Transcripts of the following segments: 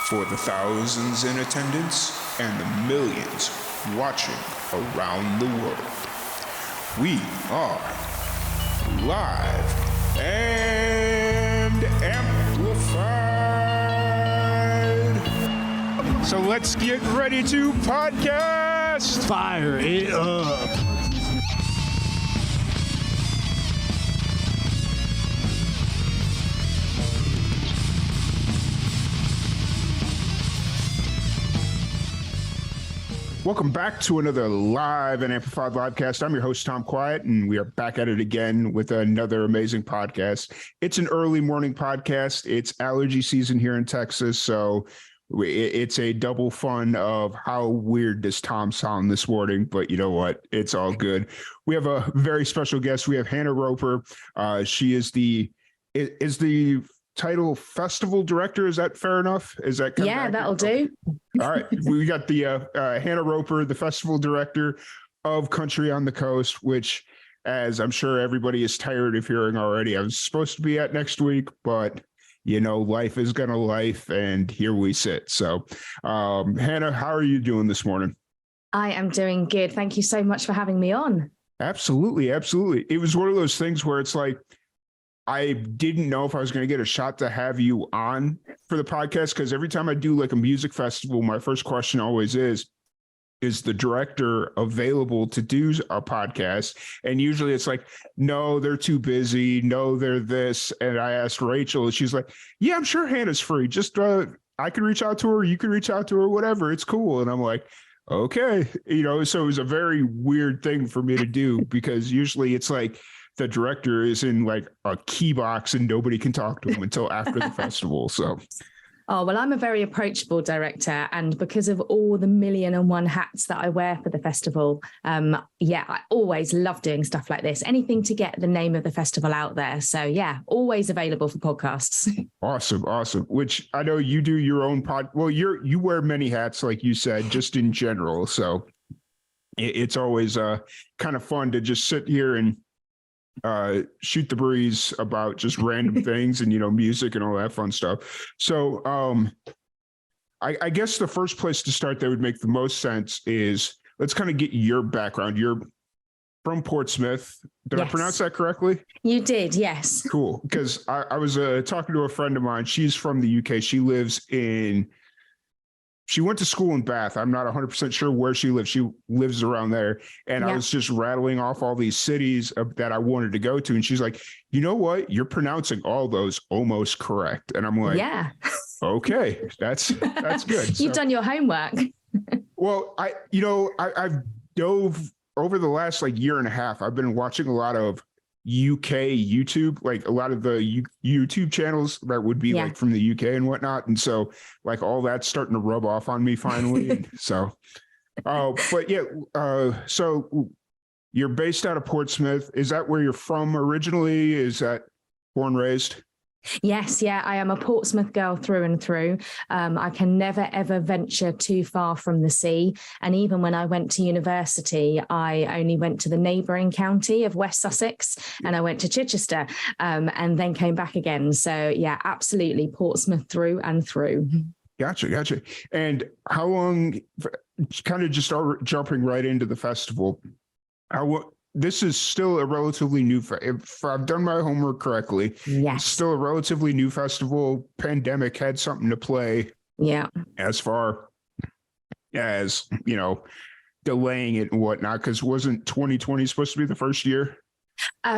For the thousands in attendance and the millions watching around the world, we are live and amplified. So let's get ready to podcast. Fire it up. Welcome back to another live and amplified livecast. I'm your host, Tom Quiet, and we are back at it again with another amazing podcast. It's an early morning podcast. It's allergy season here in Texas, so it's a double fun of how weird does Tom sound this morning, but you know what? It's all good. We have a very special guest. We have Hannah Roper. She is the title festival director. Is that fair enough? Is that that'll do. All right. We got the Hannah Roper, the festival director of Country on the Coast, which, as I'm sure everybody is tired of hearing already, I was supposed to be at next week, but you know, life is gonna life, and here we sit. So Hannah, how are you doing this morning? I am doing good. Thank you so much for having me on. Absolutely. It was one of those things where it's like, I didn't know if I was going to get a shot to have you on for the podcast, because every time I do like a music festival, my first question always is the director available to do a podcast? And usually it's like, no, they're too busy. No, they're this. And I asked Rachel, and she's like, yeah, I'm sure Hannah's free. Just I can reach out to her. You can reach out to her, whatever. It's cool. And I'm like, okay. You know, so it was a very weird thing for me to do, because usually it's like, the director is in like a key box and nobody can talk to him until after the festival. So, oh, well, I'm a very approachable director, and because of all the 1,000,001 hats that I wear for the festival, I always love doing stuff like this. Anything to get the name of the festival out there. So yeah, always available for podcasts. Awesome. Which I know you do your own Well, you wear many hats, like you said, just in general. So it's always kind of fun to just sit here and shoot the breeze about just random things and, you know, music and all that fun stuff. So I guess the first place to start that would make the most sense is, let's kind of get your background. You're from Portsmouth. Did Yes. I pronounce that correctly? You did, yes. Cool. Because I was talking to a friend of mine. She's from the UK. She went to school in Bath. I'm not 100% sure where she lives. She lives around there. And I was just rattling off all these cities that I wanted to go to. And she's like, you know what? You're pronouncing all those almost correct. And I'm like, yeah, okay, that's good. You've done your homework. Well, I've dove over the last like year and a half. I've been watching a lot of UK YouTube, like a lot of the YouTube channels that would be like from the UK and whatnot. And so like all that's starting to rub off on me finally. And so, so you're based out of Portsmouth. Is that where you're from originally? Is that born, raised? Yes, I am a Portsmouth girl through and through. I can never, ever venture too far from the sea. And even when I went to university, I only went to the neighbouring county of West Sussex, and I went to Chichester and then came back again. So yeah, absolutely Portsmouth through and through. Gotcha. And how long, kind of just jumping right into the festival, this is still a relatively new, if I've done my homework correctly, yes, it's still a relatively new festival. Pandemic had something to play. Yeah. As far as, you know, delaying it and whatnot, because wasn't 2020 supposed to be the first year?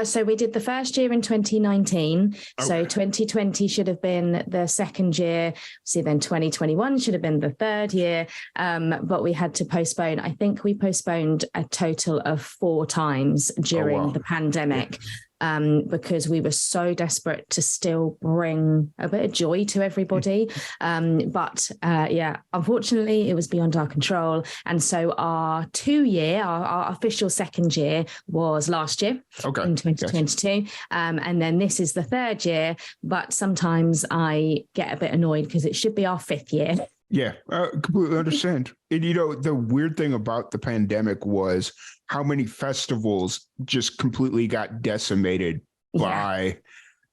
So we did the first year in 2019. Okay. So 2020 should have been the second year. See, then 2021 should have been the third year. But we had to postpone. I think we postponed a total of 4 times during the pandemic. Because we were so desperate to still bring a bit of joy to everybody. But unfortunately, it was beyond our control. And so our official second year was last year in 2022. Yes. And then this is the third year. But sometimes I get a bit annoyed because it should be our 5th year. Yeah, completely understand. And, you know, the weird thing about the pandemic was how many festivals just completely got decimated by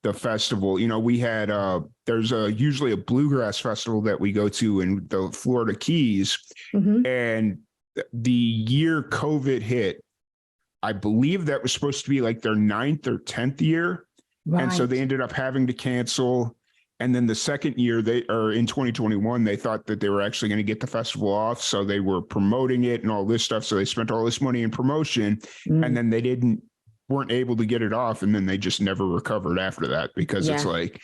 the festival. You know, we had there's usually a bluegrass festival that we go to in the Florida Keys. And the year COVID hit, I believe that was supposed to be like their 9th or 10th year. Right. And so they ended up having to cancel. And then the second year, in 2021, they thought that they were actually going to get the festival off. So they were promoting it and all this stuff. So they spent all this money in promotion, and then they weren't able to get it off. And then they just never recovered after that, because it's like,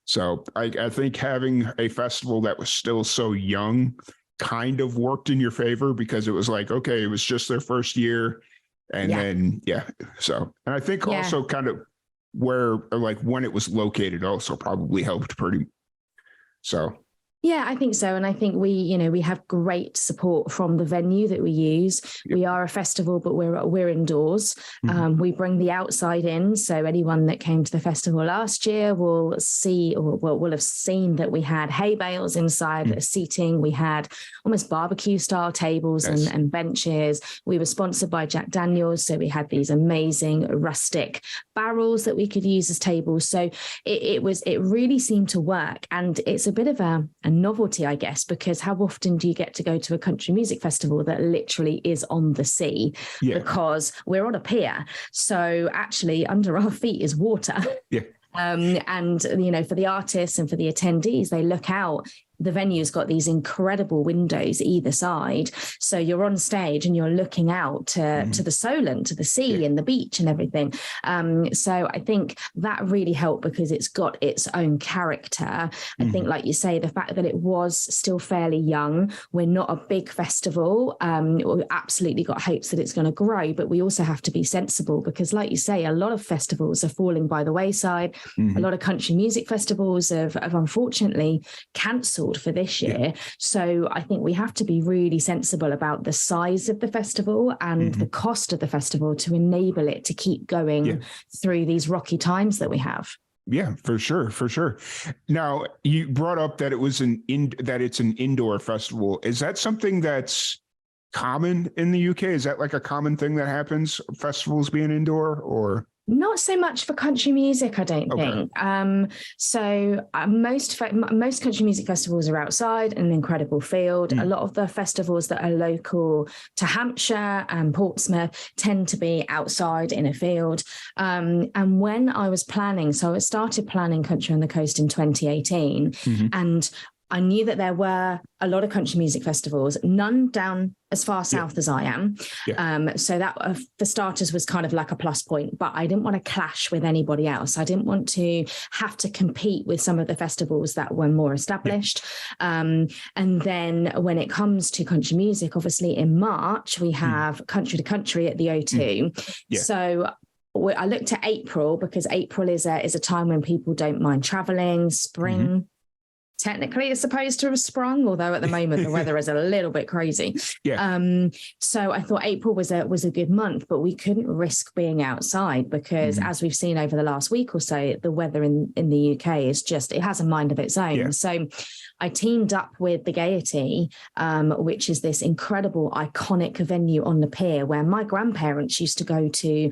so I think having a festival that was still so young kind of worked in your favor, because it was like, okay, it was just their first year. And then, so, and I think also kind of where, like, when it was located also probably helped pretty. So. Yeah, I think so. And I think we have great support from the venue that we use. We are a festival, but we're indoors. We bring the outside in. So anyone that came to the festival last year will see, or will have seen that we had hay bales inside seating. We had almost barbecue style tables and benches. We were sponsored by Jack Daniels. So we had these amazing rustic barrels that we could use as tables. So it really seemed to work. And it's a bit of a novelty, I guess, because how often do you get to go to a country music festival that literally is on the sea? Because we're on a pier. So actually under our feet is water. And, for the artists and for the attendees, they look out. The venue's got these incredible windows either side. So you're on stage and you're looking out to the Solent, to the sea and the beach and everything. So I think that really helped because it's got its own character. I think, like you say, the fact that it was still fairly young, we're not a big festival. We've absolutely got hopes that it's going to grow, but we also have to be sensible because, like you say, a lot of festivals are falling by the wayside. A lot of country music festivals have unfortunately cancelled for this year. So I think we have to be really sensible about the size of the festival and the cost of the festival to enable it to keep going through these rocky times that we have. Yeah, for sure. For sure. Now, you brought up that it's an indoor festival. Is that something that's common in the UK? Is that like a common thing that happens, festivals being indoor, or? Not so much for country music, I don't think. So most country music festivals are outside in an incredible field. A lot of the festivals that are local to Hampshire and Portsmouth tend to be outside in a field. And when I was planning, so I started planning Country on the Coast in 2018, and I knew that there were a lot of country music festivals, none down as far south as I am. So that, for starters, was kind of like a plus point, but I didn't want to clash with anybody else. I didn't want to have to compete with some of the festivals that were more established. And then when it comes to country music, obviously in March, we have Country to Country at the O2. So I looked at April because April is a time when people don't mind traveling. Spring technically is supposed to have sprung, although at the moment the weather is a little bit crazy. So I thought April was a good month, but we couldn't risk being outside because as we've seen over the last week or so, the weather in the UK is just, it has a mind of its own. So I teamed up with the Gaiety, which is this incredible, iconic venue on the pier where my grandparents used to go to,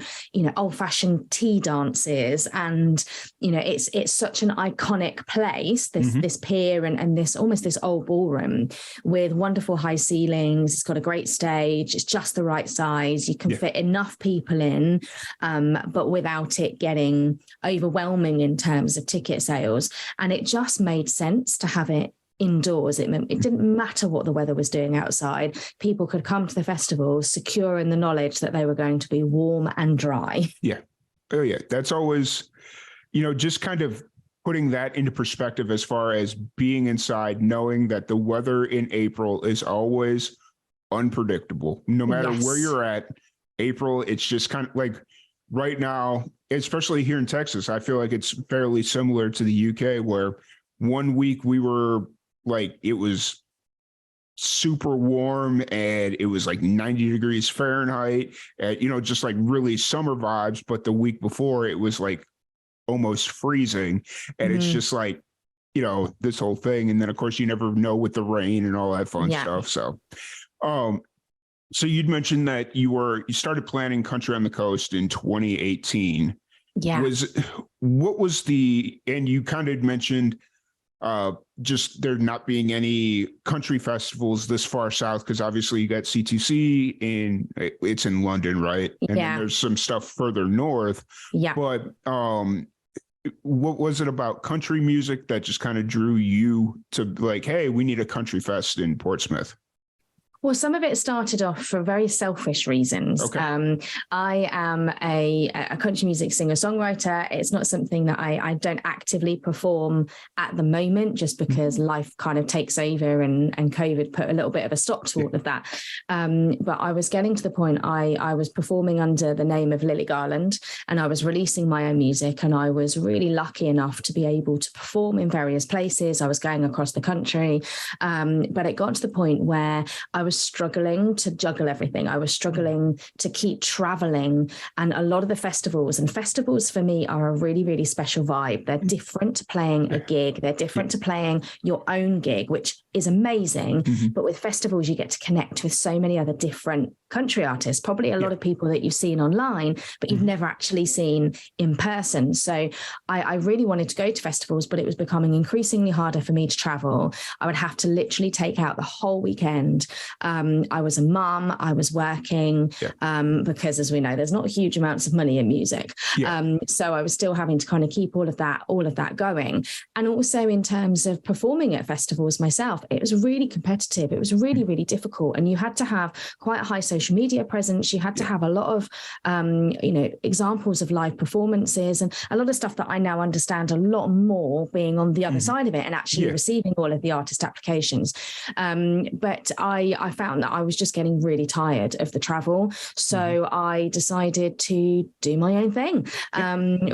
old-fashioned tea dances, and it's such an iconic place. This pier and this almost this old ballroom with wonderful high ceilings. It's got a great stage. It's just the right size. You can fit enough people in, but without it getting overwhelming in terms of ticket sales. And it just made sense to have it indoors. It didn't matter what the weather was doing outside. People could come to the festival secure in the knowledge that they were going to be warm and dry. That's always, just kind of putting that into perspective as far as being inside, knowing that the weather in April is always unpredictable. No matter where you're at, April, it's just kind of like right now, especially here in Texas, I feel like it's fairly similar to the UK, where one week we were like, it was super warm and it was like 90 degrees Fahrenheit, just like really summer vibes. But the week before it was like almost freezing, and it's just like, this whole thing. And then of course you never know with the rain and all that fun stuff. So, so you'd mentioned that you started planning Country on the Coast in 2018. And you kind of mentioned just there not being any country festivals this far south, because obviously you got C2C it's in London, right? And then there's some stuff further north. Yeah. But what was it about country music that just kind of drew you to like, hey, we need a country fest in Portsmouth? Well, some of it started off for very selfish reasons. Okay. I am a country music singer-songwriter. It's not something that I don't actively perform at the moment, just because life kind of takes over and COVID put a little bit of a stop to all of that. But I was getting to the point I was performing under the name of Lily Garland, and I was releasing my own music, and I was really lucky enough to be able to perform in various places. I was going across the country, but it got to the point where I was struggling to juggle everything. I was struggling to keep traveling, and a lot of the festivals for me are a really, really special vibe. They're different to playing a gig. They're different to playing your own gig, which is amazing. But with festivals, you get to connect with so many other different country artists, probably a lot of people that you've seen online, but you've never actually seen in person. So I really wanted to go to festivals, but it was becoming increasingly harder for me to travel. I would have to literally take out the whole weekend. I was a mum, I was working, because as we know, there's not huge amounts of money in music. So I was still having to kind of keep all of that going. And also in terms of performing at festivals myself, it was really competitive. It was really, really difficult. And you had to have quite a high social media presence. You had to have a lot of, examples of live performances and a lot of stuff that I now understand a lot more being on the other side of it and actually receiving all of the artist applications. But I found that I was just getting really tired of the travel. So I decided to do my own thing,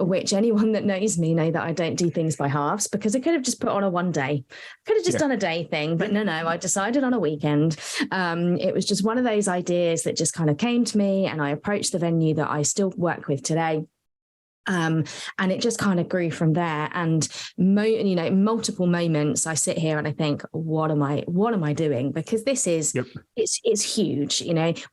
which anyone that knows me know that I don't do things by halves, because I could have just put on a one day, could have just done a day thing, but no, I decided on a weekend. It was just one of those ideas that just kind of came to me, and I approached the venue that I still work with today. And it just kind of grew from there. And multiple moments I sit here and I think, what am I doing? Because this is it's huge.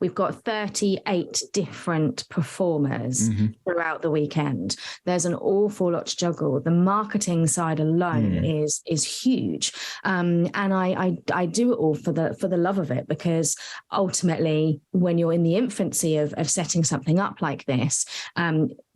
We've got 38 different performers throughout the weekend. There's an awful lot to juggle. The marketing side alone is huge. And I do it all for the love of it, because ultimately when you're in the infancy of setting something up like this,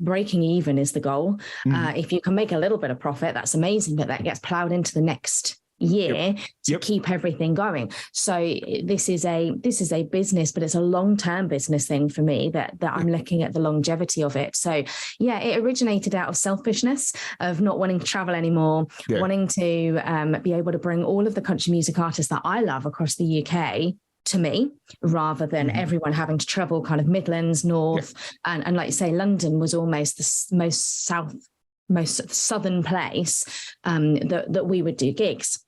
breaking even is the goal. If you can make a little bit of profit, that's amazing, but that gets plowed into the next year to keep everything going. So this is a business, but it's a long-term business thing for me that I'm looking at the longevity of it. So it originated out of selfishness of not wanting to travel anymore, wanting to be able to bring all of the country music artists that I love across the UK to me, rather than everyone having to travel kind of Midlands, North, and like you say, London was almost the most southern place that we would do gigs.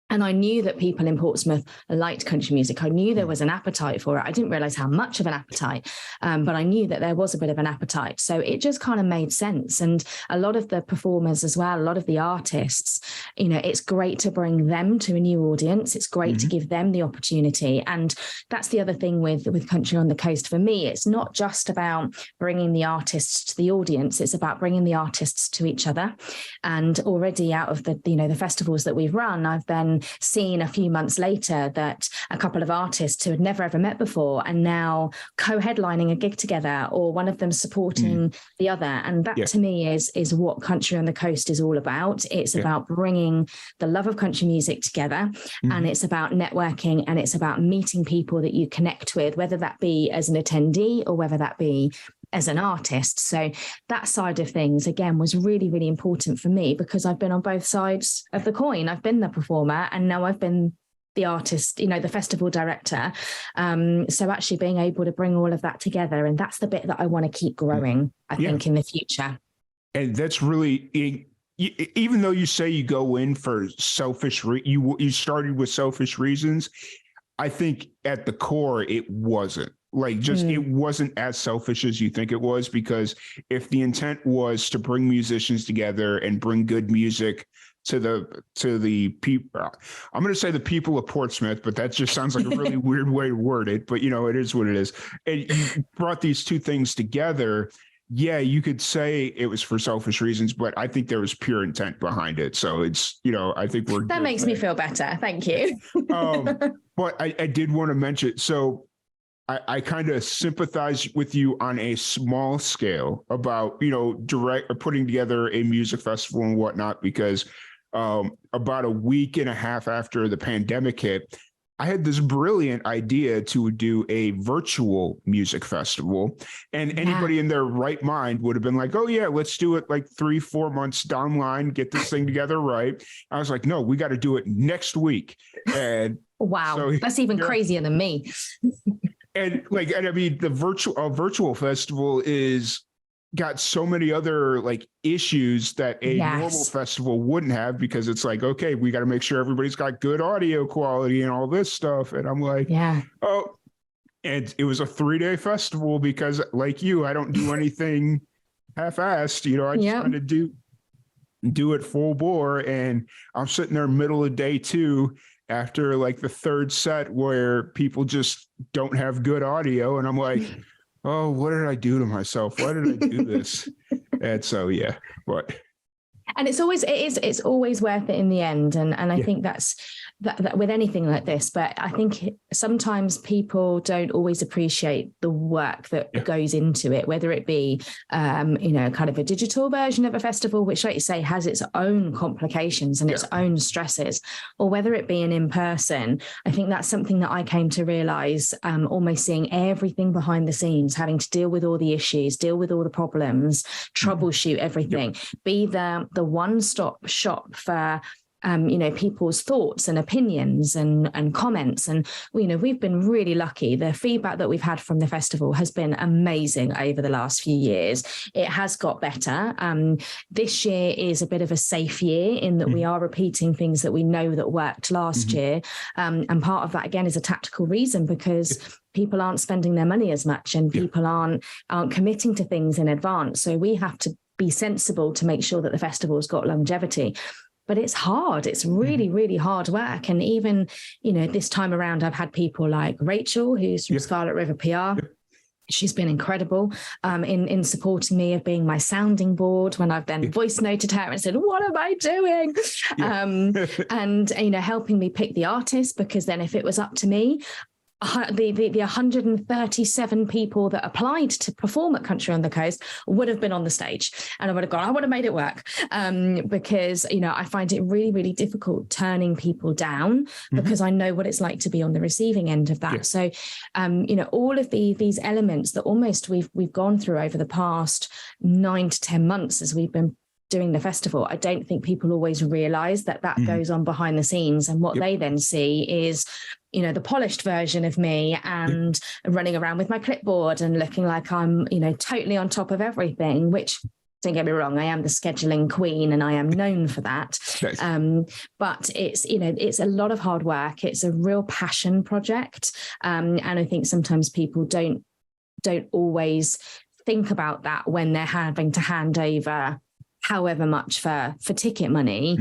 And I knew that people in Portsmouth liked country music. I knew there was an appetite for it. I didn't realize how much of an appetite, but I knew that there was a bit of an appetite. So it just kind of made sense. And a lot of the performers as well, a lot of the artists, it's great to bring them to a new audience. It's great to give them the opportunity. And that's the other thing with Country on the Coast for me. It's not just about bringing the artists to the audience. It's about bringing the artists to each other. And already out of the festivals that we've run, I've then seen a few months later that a couple of artists who had never ever met before and now co-headlining a gig together, or one of them supporting the other. And that to me is what Country on the Coast is all about. It's about bringing the love of country music together, and it's about networking, and it's about meeting people that you connect with, whether that be as an attendee or whether that be as an artist. So that side of things, again, was really, really important for me, because I've been on both sides of the coin. I've been the performer, and now I've been the artist, the festival director. So actually being able to bring all of that together, and that's the bit that I want to keep growing, I think, in the future. And that's really, even though you say you go in for selfish, you started with selfish reasons, I think at the core, it wasn't. It wasn't as selfish as you think it was, because if the intent was to bring musicians together and bring good music to the people, I'm going to say the people of Portsmouth, but that just sounds like a really weird way to word it, but it is what it is. And you brought these two things together. yeah, you could say it was for selfish reasons, but I think there was pure intent behind it. So it's, I think that makes me feel better. Thank you. But I did want to mention, so I kind of sympathize with you on a small scale about, putting together a music festival and whatnot, because about a week and a half after the pandemic hit, I had this brilliant idea to do a virtual music festival, and anybody in their right mind would have been like, oh yeah, let's do it like 3-4 months down the line, get this thing together. Right. I was like, no, we got to do it next week. And wow, so, that's even crazier than me. And I mean, the virtual festival got so many other like issues that a normal festival wouldn't have, because it's like, okay, we got to make sure everybody's got good audio quality and all this stuff. And I'm like, oh, and it was a 3-day festival because, like you, I don't do anything half-assed. I just kind of do it full bore. And I'm sitting there middle of day 2 after like the 3rd set where people just don't have good audio. And I'm like, oh, what did I do to myself? Why did I do this? And so, but. And it's always worth it in the end. And I think that's that with anything like this, but I think sometimes people don't always appreciate the work that goes into it, whether it be, kind of a digital version of a festival, which, like you say, has its own complications and its own stresses, or whether it be an in-person. I think that's something that I came to realize, almost seeing everything behind the scenes, having to deal with all the issues, deal with all the problems, troubleshoot everything, be the one-stop shop for people's thoughts and opinions and comments. And, we've been really lucky. The feedback that we've had from the festival has been amazing over the last few years. It has got better. This year is a bit of a safe year in that we are repeating things that we know that worked last year. And part of that, again, is a tactical reason, because people aren't spending their money as much and people aren't committing to things in advance. So we have to be sensible to make sure that the festival's got longevity. But it's hard. It's really, really hard work. And even, this time around, I've had people like Rachel, who's from Scarlet River PR. She's been incredible in supporting me, of being my sounding board when I've then voice noted her and said, what am I doing? And, helping me pick the artist, because then if it was up to me, the 137 people that applied to perform at Country on the Coast would have been on the stage, and I would have made it work, because I find it really, really difficult turning people down, because I know what it's like to be on the receiving end of that. So all of these elements that almost we've gone through over the past 9 to 10 months as we've been doing the festival, I don't think people always realize that goes on behind the scenes, and what they then see is the polished version of me and running around with my clipboard and looking like I'm totally on top of everything, which, don't get me wrong, I am the scheduling queen and I am known for that. Nice. But it's it's a lot of hard work. It's a real passion project, and I think sometimes people don't always think about that when they're having to hand over however much for ticket money.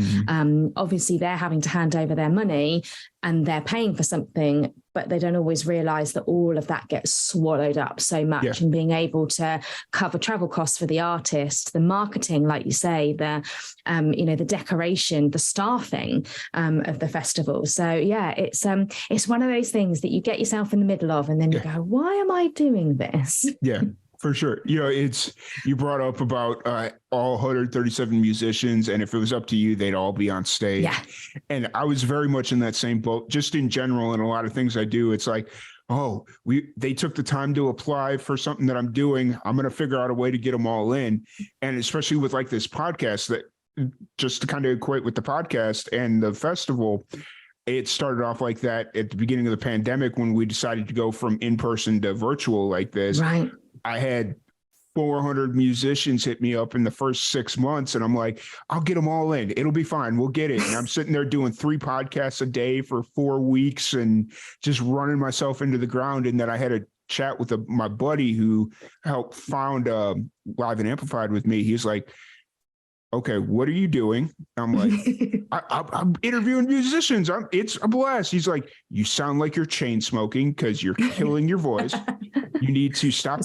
Obviously they're having to hand over their money and they're paying for something, but they don't always realize that all of that gets swallowed up so much. And being able to cover travel costs for the artist, the marketing, like you say, the the decoration, the staffing of the festival. So it's one of those things that you get yourself in the middle of, and then you go, why am I doing this? For sure. You brought up about all 137 musicians, and if it was up to you, they'd all be on stage. And I was very much in that same boat, just in general. And a lot of things I do, it's like, they took the time to apply for something that I'm doing. I'm going to figure out a way to get them all in. And especially with like this podcast, that just to kind of equate with the podcast and the festival, it started off like that at the beginning of the pandemic when we decided to go from in-person to virtual like this. Right. I had 400 musicians hit me up in the first 6 months, and I'm like, I'll get them all in. It'll be fine. We'll get it. And I'm sitting there doing 3 podcasts a day for 4 weeks and just running myself into the ground. And then I had a chat with my buddy who helped found Live and Amplified with me. He's like, okay, what are you doing? I'm like, I'm interviewing musicians. It's a blast. He's like, you sound like you're chain smoking because you're killing your voice. You need to stop.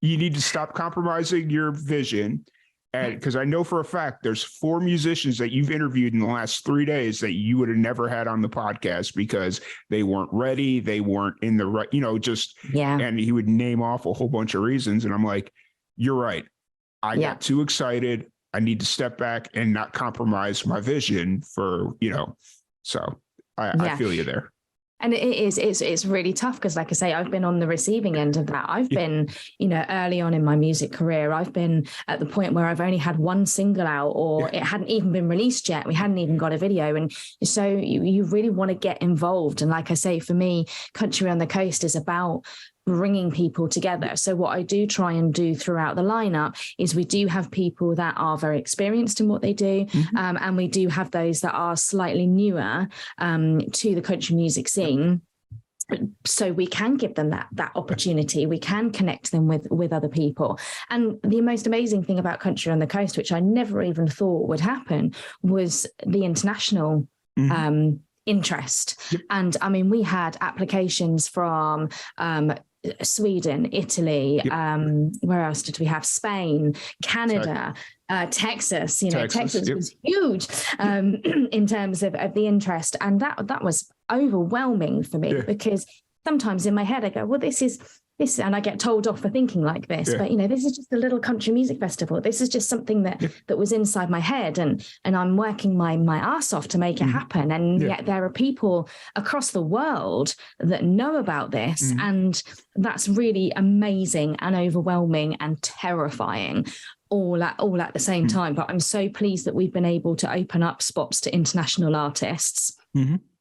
you need to stop compromising your vision. And because I know for a fact there's 4 musicians that you've interviewed in the last 3 days that you would have never had on the podcast because they weren't ready, they weren't in the right, and he would name off a whole bunch of reasons. And I'm like, you're right. I got too excited. I need to step back and not compromise my vision for, so I feel you there. And it's really tough because, like I say, I've been on the receiving end of that. I've been, early on in my music career, I've been at the point where I've only had one single out, or it hadn't even been released yet. We hadn't even got a video. And so you really want to get involved. And like I say, for me, Country on the Coast is about bringing people together. So what I do try and do throughout the lineup is we do have people that are very experienced in what they do. And we do have those that are slightly newer to the country music scene. So we can give them that opportunity. We can connect them with other people. And the most amazing thing about Country on the Coast, which I never even thought would happen, was the international interest. And I mean, we had applications from Sweden, Italy, where else did we have? Spain, Canada, Texas. Texas was huge in terms of the interest. And that was overwhelming for me because sometimes in my head I go, well, this is, and I get told off for thinking like this, but this is just a little country music festival. This is just something that was inside my head, and I'm working my ass off to make it happen. And yet there are people across the world that know about this, and that's really amazing and overwhelming and terrifying all at the same time. But I'm so pleased that we've been able to open up spots to international artists.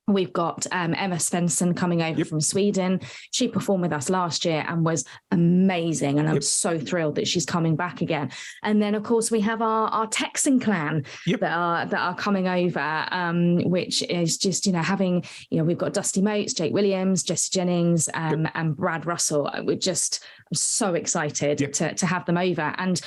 We've got Emma Svensson coming over from Sweden. She performed with us last year and was amazing. And I'm so thrilled that she's coming back again. And then, of course, we have our Texan clan that are coming over, which is just, having, we've got Dusty Motes, Jake Williams, Jesse Jennings, and Brad Russell. I'm so excited to have them over. And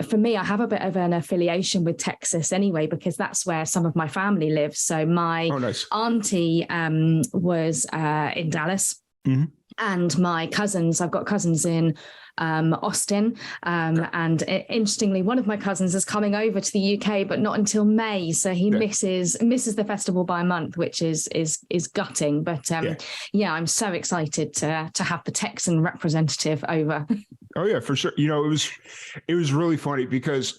for me, I have a bit of an affiliation with Texas anyway, because that's where some of my family lives. So my auntie was in Dallas, and my cousins, I've got cousins in Austin, and interestingly, one of my cousins is coming over to the UK, but not until May, so he misses the festival by a month, which is gutting. But I'm so excited to have the Texan representative over. Oh yeah, for sure. It was really funny because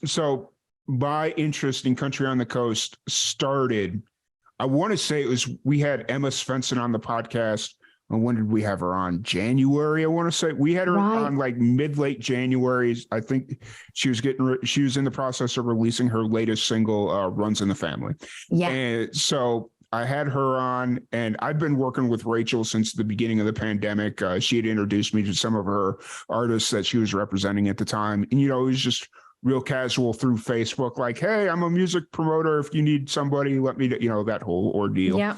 my interest in Country on the Coast started, I want to say we had Emma Svensson on the podcast. And when did we have her on? January, I want to say. We had her on like late January. I think she was in the process of releasing her latest single, Runs in the Family. Yeah. And so I had her on, and I've been working with Rachel since the beginning of the pandemic. She had introduced me to some of her artists that she was representing at the time. And, it was just real casual through Facebook, like, hey, I'm a music promoter. If you need somebody, let me, that whole ordeal. Yeah.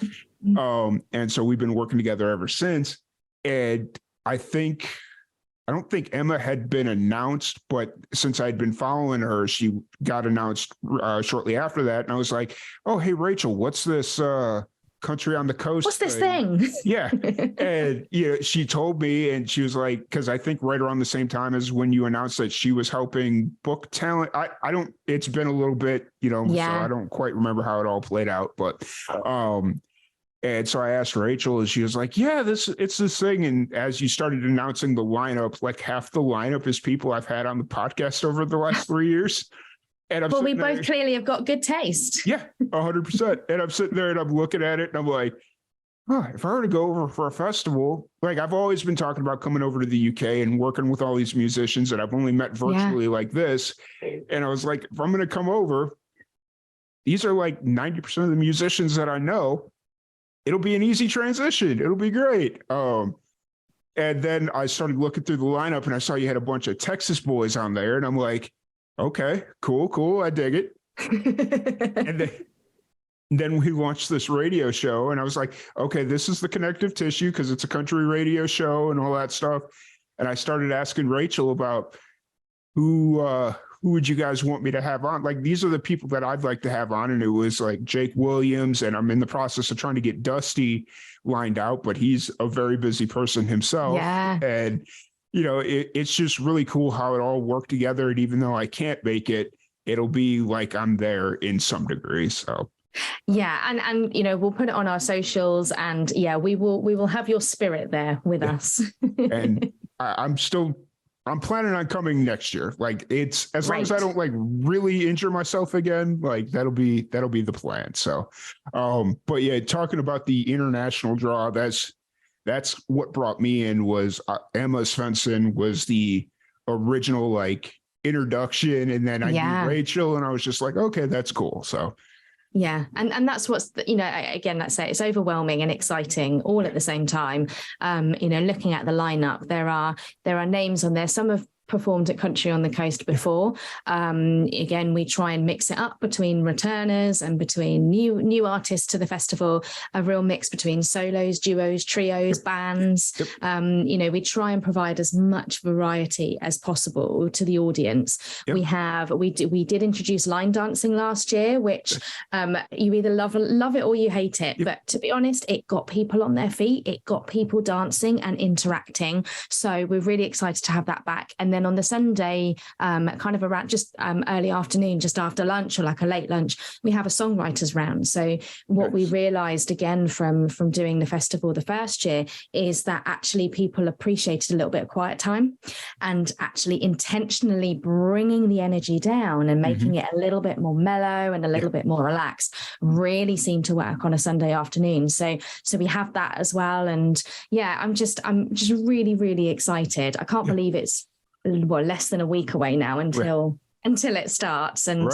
And so we've been working together ever since. And I don't think Emma had been announced, but since I'd been following her, she got announced shortly after that. And I was like, oh, hey, Rachel, what's this Country on the Coast? What's this thing? Yeah. And she told me, and she was like, because I think right around the same time as when you announced that she was helping book talent. It's been a little bit, so I don't quite remember how it all played out, but and so I asked Rachel, and she was like, yeah, it's this thing. And as you started announcing the lineup, like half the lineup is people I've had on the podcast over the last 3 years. And we both clearly have got good taste. Yeah, 100%. And I'm sitting there and I'm looking at it and I'm like, if I were to go over for a festival, like I've always been talking about coming over to the UK and working with all these musicians that I've only met virtually like this. And I was like, if I'm going to come over, these are like 90% of the musicians that I know. It'll be an easy transition. It'll be great. And then I started looking through the lineup and I saw you had a bunch of Texas boys on there. And I'm like, okay, cool. I dig it. And then we launched this radio show and I was like, okay, this is the connective tissue because it's a country radio show and all that stuff. And I started asking Rachel about who would you guys want me to have on? Like, these are the people that I'd like to have on. And it was like Jake Williams, and I'm in the process of trying to get Dusty lined out, but he's a very busy person himself. Yeah. And, it's just really cool how it all worked together. And even though I can't make it, it'll be like I'm there in some degree. So yeah, and we'll put it on our socials, and we will have your spirit there with us. And I'm planning on coming next year. Like, it's as long as I don't like really injure myself again, like that'll be the plan. So but yeah, talking about the international draw, that's what brought me in. Was Emma Svensson was the original like introduction, and then I knew Rachel, and I was just like, okay, that's cool. So yeah, and that's what's again, that's it. It's overwhelming and exciting all at the same time. Looking at the lineup, there are names on there. Some have performed at Country on the Coast before. Again, we try and mix it up between returners and between new artists to the festival, a real mix between solos, duos, trios, bands. We try and provide as much variety as possible to the audience. We did introduce line dancing last year, which you either love it or you hate it. But to be honest, it got people on their feet, it got people dancing and interacting. So we're really excited to have that back. And then on the Sunday, kind of around just early afternoon, just after lunch or like a late lunch, we have a songwriters round. So what we realized again from doing the festival the first year is that actually people appreciated a little bit of quiet time, and actually intentionally bringing the energy down and making it a little bit more mellow and a little bit more relaxed really seemed to work on a Sunday afternoon. So we have that as well. And I'm just really, really excited. I can't believe it's less than a week away now until it starts, and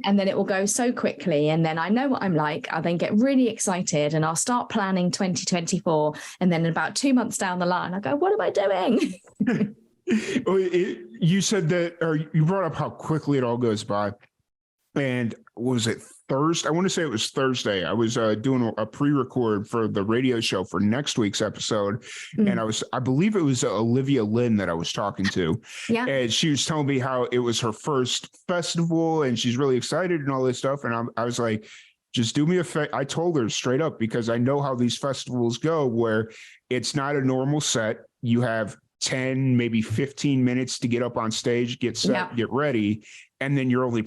then it will go so quickly. And then I know what I'm like. I'll then get really excited and I'll start planning 2024. And then about 2 months down the line, I go, what am I doing? You said that, or you brought up how quickly it all goes by. And was it Thursday? I want to say it was Thursday. I was doing a pre-record for the radio show for next week's episode. And I believe it was Olivia Lynn that I was talking to. Yeah. And she was telling me how it was her first festival and she's really excited and all this stuff. And I was like, just do me a favor. I told her straight up, because I know how these festivals go, where it's not a normal set. You have 10, maybe 15 minutes to get up on stage, get set, get ready. And then you're only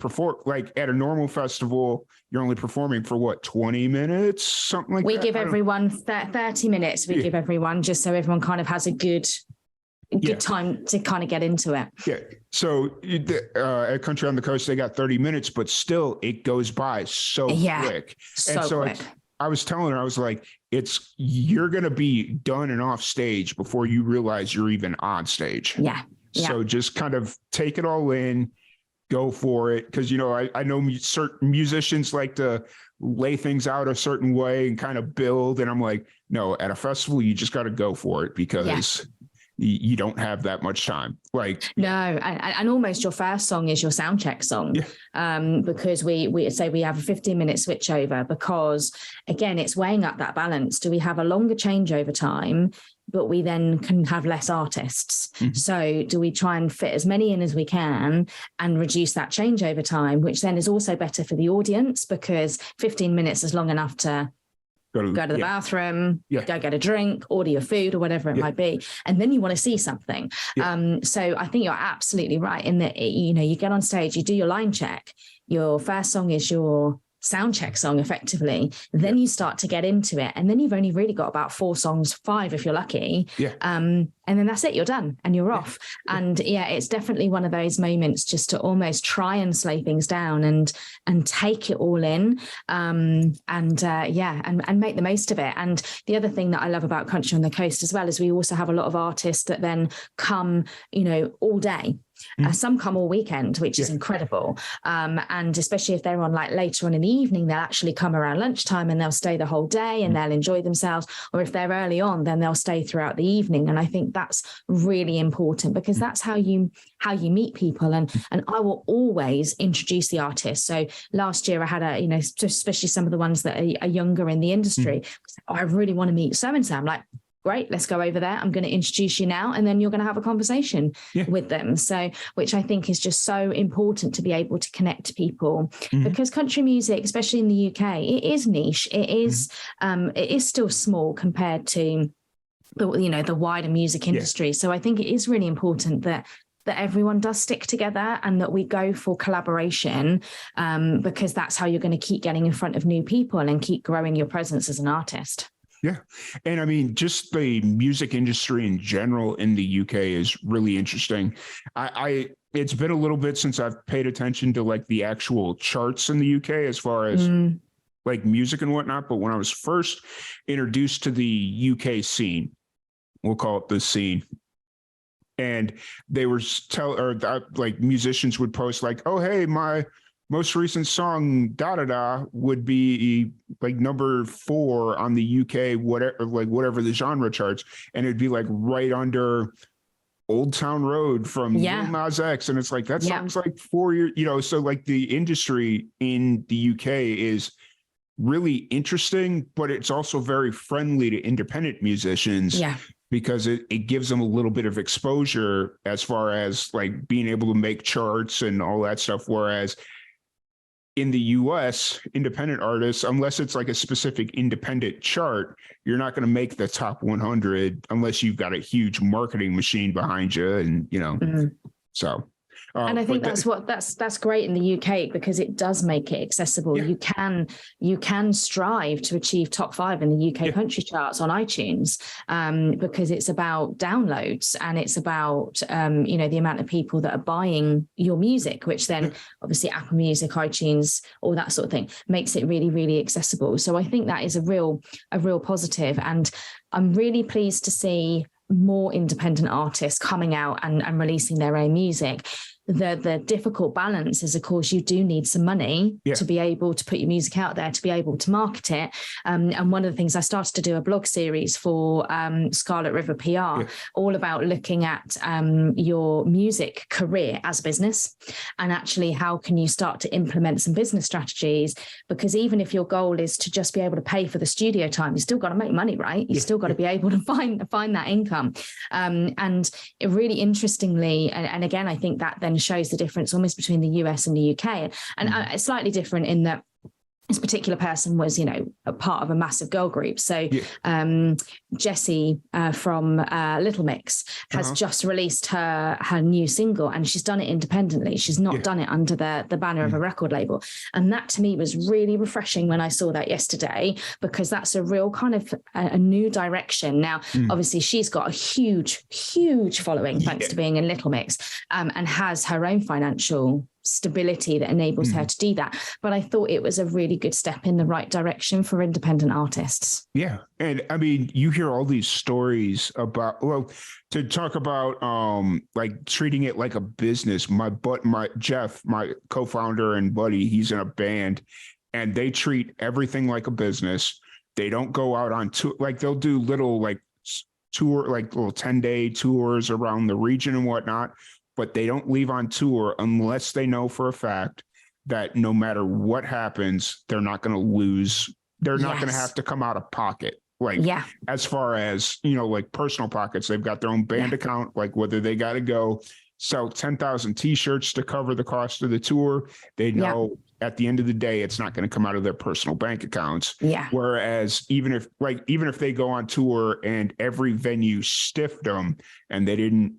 like at a normal festival, you're only performing for what, 20 minutes, something like that? We give everyone 30 minutes. We give everyone, just so everyone kind of has a good time to kind of get into it. Yeah. So at Country on the Coast, they got 30 minutes, but still it goes by so quick. And so quick. I was telling her, I was like, you're going to be done and off stage before you realize you're even on stage. Yeah. So just kind of take it all in, go for it. Because, I know certain musicians like to lay things out a certain way and kind of build. And I'm like, no, at a festival, you just got to go for it, because you don't have that much time. Like, no, and almost your first song is your sound check song. Because we say we have a 15-minute switch over, because again, it's weighing up that balance. Do we have a longer changeover time, but we then can have less artists? So do we try and fit as many in as we can and reduce that changeover time, which then is also better for the audience, because 15 minutes is long enough to go to the bathroom, go get a drink, order your food or whatever it might be. And then you want to see something. So I think you're absolutely right in that, you get on stage, you do your line check. Your first song is your sound check song effectively. Then you start to get into it. And then you've only really got about 4 songs, 5 if you're lucky. And then that's it, you're done and you're off. And it's definitely one of those moments just to almost try and slow things down and take it all in. And make the most of it. And the other thing that I love about Country on the Coast as well is we also have a lot of artists that then come, all day. Some come all weekend, which is incredible. And especially if they're on like later on in the evening, they'll actually come around lunchtime and they'll stay the whole day and they'll enjoy themselves. Or if they're early on, then they'll stay throughout the evening. And I think that's really important, because that's how you meet people. And I will always introduce the artist. So last year I had especially some of the ones that are younger in the industry. I really want to meet so-and-so. I'm like, great, let's go over there. I'm going to introduce you now, and then you're going to have a conversation with them. So, which I think is just so important to be able to connect to people, because country music, especially in the UK, it is niche. It is still small compared to the wider music industry. So I think it is really important that everyone does stick together and that we go for collaboration, because that's how you're going to keep getting in front of new people and keep growing your presence as an artist. Yeah. And I mean, just the music industry in general in the UK is really interesting. It's been a little bit since I've paid attention to like the actual charts in the UK as far as like music and whatnot. But when I was first introduced to the UK scene, we'll call it the scene, and they were like musicians would post like, oh, hey, my most recent song, da da da, would be like number 4 on the UK, whatever the genre charts. And it'd be like right under Old Town Road from Lil Nas X. And it's like, that song's like 4 years, so like the industry in the UK is really interesting, but it's also very friendly to independent musicians. Yeah. Because it gives them a little bit of exposure as far as like being able to make charts and all that stuff. Whereas in the US, independent artists, unless it's like a specific independent chart, you're not going to make the top 100 unless you've got a huge marketing machine behind you. And, so. And I think that's great in the UK because it does make it accessible. Yeah. You can strive to achieve top 5 in the UK country charts on iTunes, because it's about downloads and it's about the amount of people that are buying your music, which then obviously Apple Music, iTunes, all that sort of thing makes it really, really accessible. So I think that is a real positive, and I'm really pleased to see more independent artists coming out and releasing their own music. The difficult balance is, of course, you do need some money to be able to put your music out there, to be able to market it. And one of the things, I started to do a blog series for Scarlet River PR, all about looking at your music career as a business, and actually how can you start to implement some business strategies? Because even if your goal is to just be able to pay for the studio time, you still got to make money, right? You still got to be able to find that income. And it really interestingly, and again, I think that then shows the difference almost between the US and the UK, and it's slightly different in that this particular person was, a part of a massive girl group. So Jessie from Little Mix has just released her new single, and she's done it independently. She's not done it under the banner of a record label. And that to me was really refreshing when I saw that yesterday, because that's a real kind of a new direction. Now, obviously she's got a huge, huge following thanks to being in Little Mix, and has her own financial stability that enables her to do that. But I thought it was a really good step in the right direction for independent artists. Yeah. And I mean, you hear all these stories about, to talk about like treating it like a business. My Jeff, my co-founder and buddy, he's in a band, and they treat everything like a business. They don't go out on tour. Like they'll do little like little 10-day tours around the region and whatnot, but they don't leave on tour unless they know for a fact that no matter what happens, they're not going to lose. They're not going to have to come out of pocket. Like, as far as, like personal pockets, they've got their own band account, like whether they got to go sell 10,000 t-shirts to cover the cost of the tour, they know at the end of the day, it's not going to come out of their personal bank accounts. Yeah. Whereas even if they go on tour and every venue stiffed them and they didn't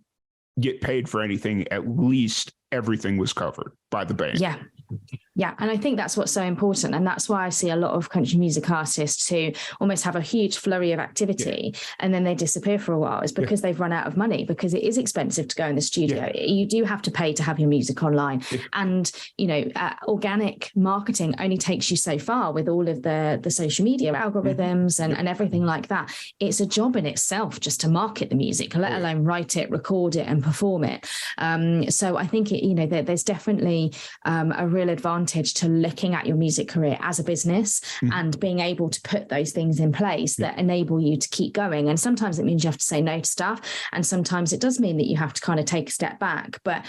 get paid for anything, at least everything was covered by the band. Yeah. Yeah. And I think that's what's so important. And that's why I see a lot of country music artists who almost have a huge flurry of activity and then they disappear for a while. It's because they've run out of money, because it is expensive to go in the studio. You do have to pay to have your music online. And, organic marketing only takes you so far with all of the social media algorithms and everything like that. It's a job in itself just to market the music, let alone write it, record it and perform it. So I think, there's definitely a real advantage to looking at your music career as a business and being able to put those things in place that enable you to keep going. And sometimes it means you have to say no to stuff. And sometimes it does mean that you have to kind of take a step back. But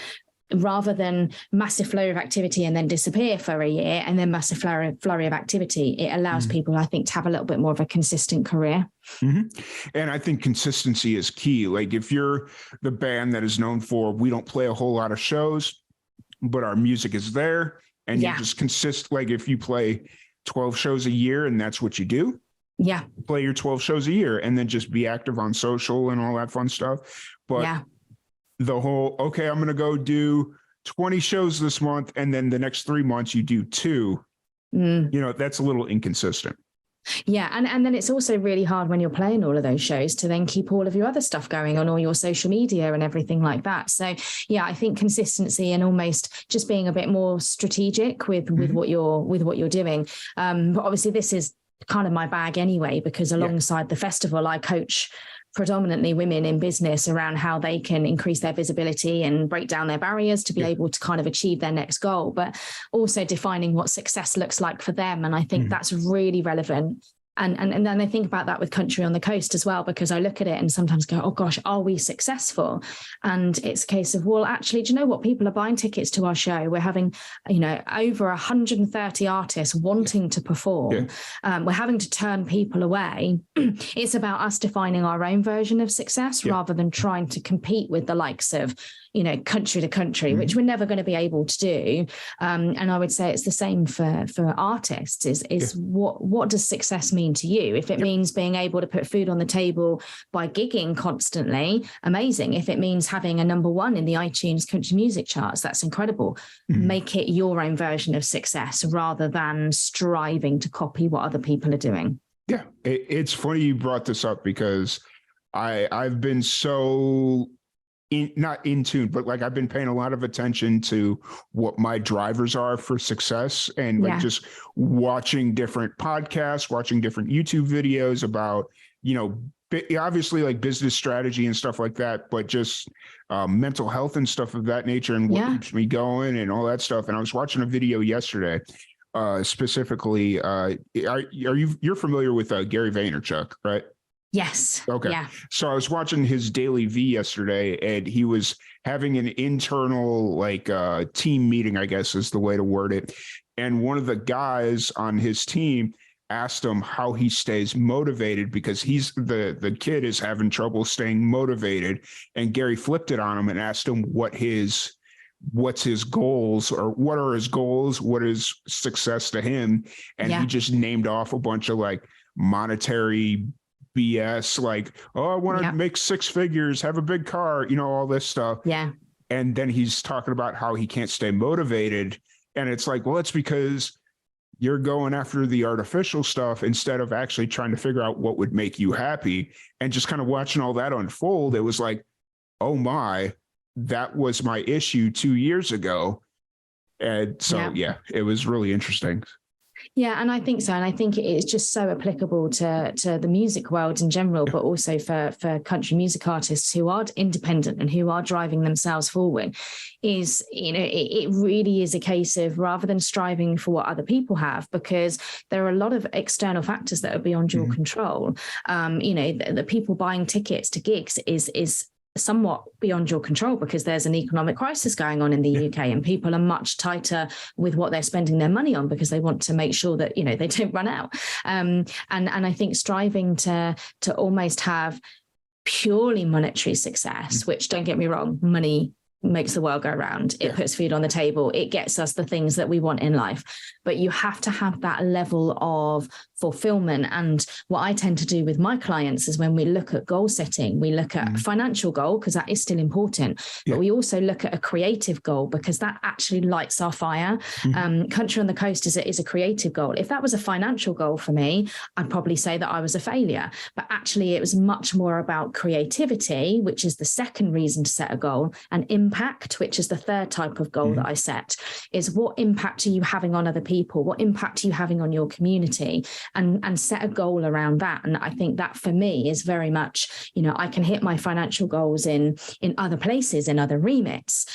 rather than massive flow of activity and then disappear for a year and then massive flurry of activity, it allows people, I think, to have a little bit more of a consistent career. And I think consistency is key. Like if you're the band that is known for, we don't play a whole lot of shows, but our music is there, and you just consist, like if you play 12 shows a year and that's what you do, Yeah. play your 12 shows a year and then just be active on social and all that fun stuff. But the whole, okay, I'm going to go do 20 shows this month, and then the next 3 months you do 2, that's a little inconsistent. Yeah. And then it's also really hard when you're playing all of those shows to then keep all of your other stuff going on, all your social media and everything like that. So yeah, I think consistency and almost just being a bit more strategic with what you're doing. But obviously this is kind of my bag anyway, because alongside the festival, I coach predominantly women in business around how they can increase their visibility and break down their barriers to be able to kind of achieve their next goal, but also defining what success looks like for them. And I think that's really relevant. And then I think about that with Country on the Coast as well, because I look at it and sometimes go, oh gosh, are we successful? And it's a case of, well, actually, do you know what? People are buying tickets to our show. We're having, over 130 artists wanting to perform. We're having to turn people away. It's about us defining our own version of success rather than trying to compete with the likes of, country to country, which we're never going to be able to do. And I would say it's the same for artists is what does success mean to you? If it means being able to put food on the table by gigging constantly, amazing. If it means having a number 1 in the iTunes country music charts, that's incredible. Make it your own version of success rather than striving to copy what other people are doing. Yeah. It's funny you brought this up because I've been so not in tune, but like I've been paying a lot of attention to what my drivers are for success, and like just watching different podcasts, watching different YouTube videos about, obviously like business strategy and stuff like that, but just mental health and stuff of that nature and what keeps me going and all that stuff. And I was watching a video yesterday, specifically, you're familiar with Gary Vaynerchuk, right? Yes. Okay. Yeah. So I was watching his Daily V yesterday, and he was having an internal team meeting, I guess is the way to word it. And one of the guys on his team asked him how he stays motivated, because he's the kid is having trouble staying motivated. And Gary flipped it on him and asked him what's his goals, or what are his goals? What is success to him? And he just named off a bunch of like monetary BS, like, oh, I want to make 6 figures, have a big car, all this stuff. Yeah. And then he's talking about how he can't stay motivated. And it's like, well, it's because you're going after the artificial stuff instead of actually trying to figure out what would make you happy. And just kind of watching all that unfold, it was like, oh my, that was my issue 2 years ago. And so, it was really interesting. Yeah, and I think so. And I think it's just so applicable to the music world in general, but also for country music artists who are independent and who are driving themselves forward is, it really is a case of, rather than striving for what other people have, because there are a lot of external factors that are beyond your control. The people buying tickets to gigs is somewhat beyond your control, because there's an economic crisis going on in the UK, and people are much tighter with what they're spending their money on because they want to make sure that they don't run out. And I think striving to almost have purely monetary success, which, don't get me wrong, money makes the world go round. It puts food on the table. It gets us the things that we want in life. But you have to have that level of fulfillment. And what I tend to do with my clients is, when we look at goal setting, we look at a financial goal, because that is still important, but we also look at a creative goal, because that actually lights our fire. Country on the Coast is a creative goal. If that was a financial goal for me, I'd probably say that I was a failure. But actually, it was much more about creativity, which is the second reason to set a goal, and impact, which is the third type of goal that I set, is what impact are you having on other people? What impact are you having on your community? And set a goal around that. And I think that for me is very much, I can hit my financial goals in other places, in other remits.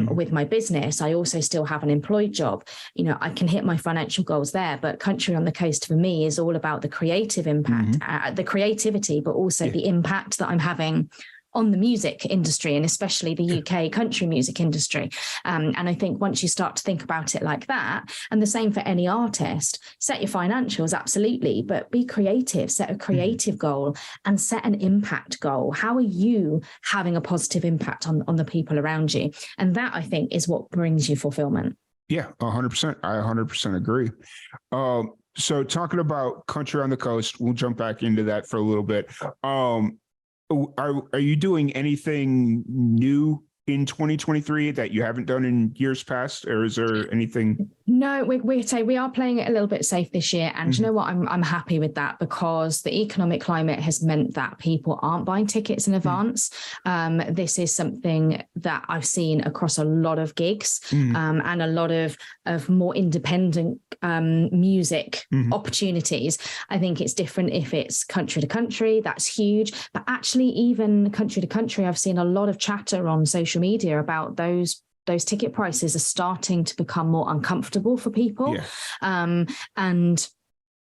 With my business, I also still have an employed job. I can hit my financial goals there. But Country on the Coast for me is all about the creative impact, the creativity, but also the impact that I'm having on the music industry, and especially the UK country music industry. And I think once you start to think about it like that, and the same for any artist, set your financials, absolutely, but be creative, set a creative goal and set an impact goal. How are you having a positive impact on the people around you? And that, I think, is what brings you fulfillment. Yeah, 100%. I 100% agree. So talking about Country on the Coast, we'll jump back into that for a little bit. Are you doing anything new in 2023 that you haven't done in years past, or is there anything? No, we are playing it a little bit safe this year, and you know what? I'm happy with that, because the economic climate has meant that people aren't buying tickets in advance. This is something that I've seen across a lot of gigs, and a lot of more independent music opportunities. I think it's different if it's country to country. That's huge, but actually, even country to country, I've seen a lot of chatter on social media about those ticket prices are starting to become more uncomfortable for people. And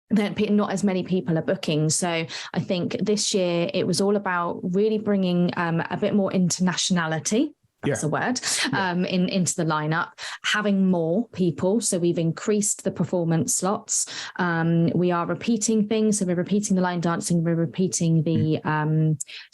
then not as many people are booking. So I think this year it was all about really bringing a bit more internationality. That's a word, into the lineup, having more people. So we've increased the performance slots. We are repeating things. So we're repeating the line dancing, we're repeating the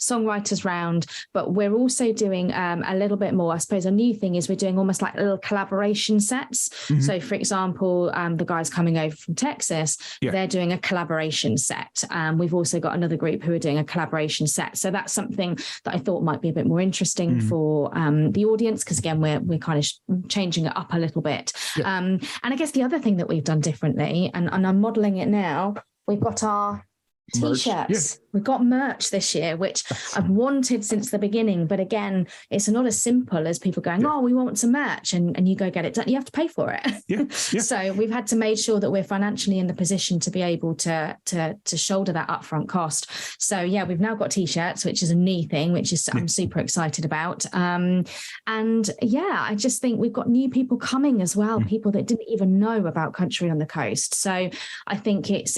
songwriters round, but we're also doing a little bit more. I suppose a new thing is we're doing almost like little collaboration sets. So for example, the guys coming over from Texas, they're doing a collaboration set. We've also got another group who are doing a collaboration set. So that's something that I thought might be a bit more interesting for the audience, because again we're kind of changing it up a little bit. And I guess the other thing that we've done differently, and I'm modeling it now, we've got our T-shirts. We've got merch this year, which I've wanted since the beginning. But again, it's not as simple as people going, oh, we want some merch, and you go get it done. You have to pay for it. So we've had to make sure that we're financially in the position to be able to shoulder that upfront cost. So we've now got T-shirts, which is a new thing, which is I'm super excited about. And I just think we've got new people coming as well, people that didn't even know about Country on the Coast. So I think it's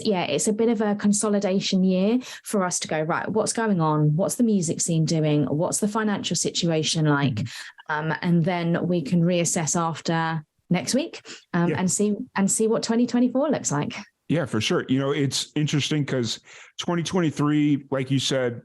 a bit of a consolidation year for us to go, right, what's going on? What's the music scene doing? What's the financial situation like? And then we can reassess after next week and see what 2024 looks like. Yeah, for sure. You know, it's interesting because 2023, like you said,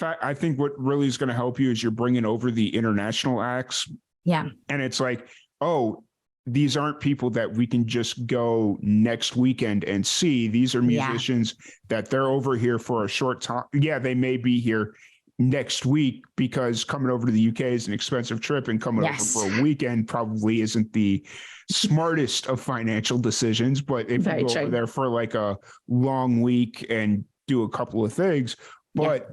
I think what really is going to help you is you're bringing over the international acts. Yeah. And it's like, oh, these aren't people that we can just go next weekend and see. These are musicians that they're over here for a short time. Yeah, they may be here next week because coming over to the UK is an expensive trip, and coming over for a weekend probably isn't the smartest of financial decisions. But if you go over there for like a long week and do a couple of things, but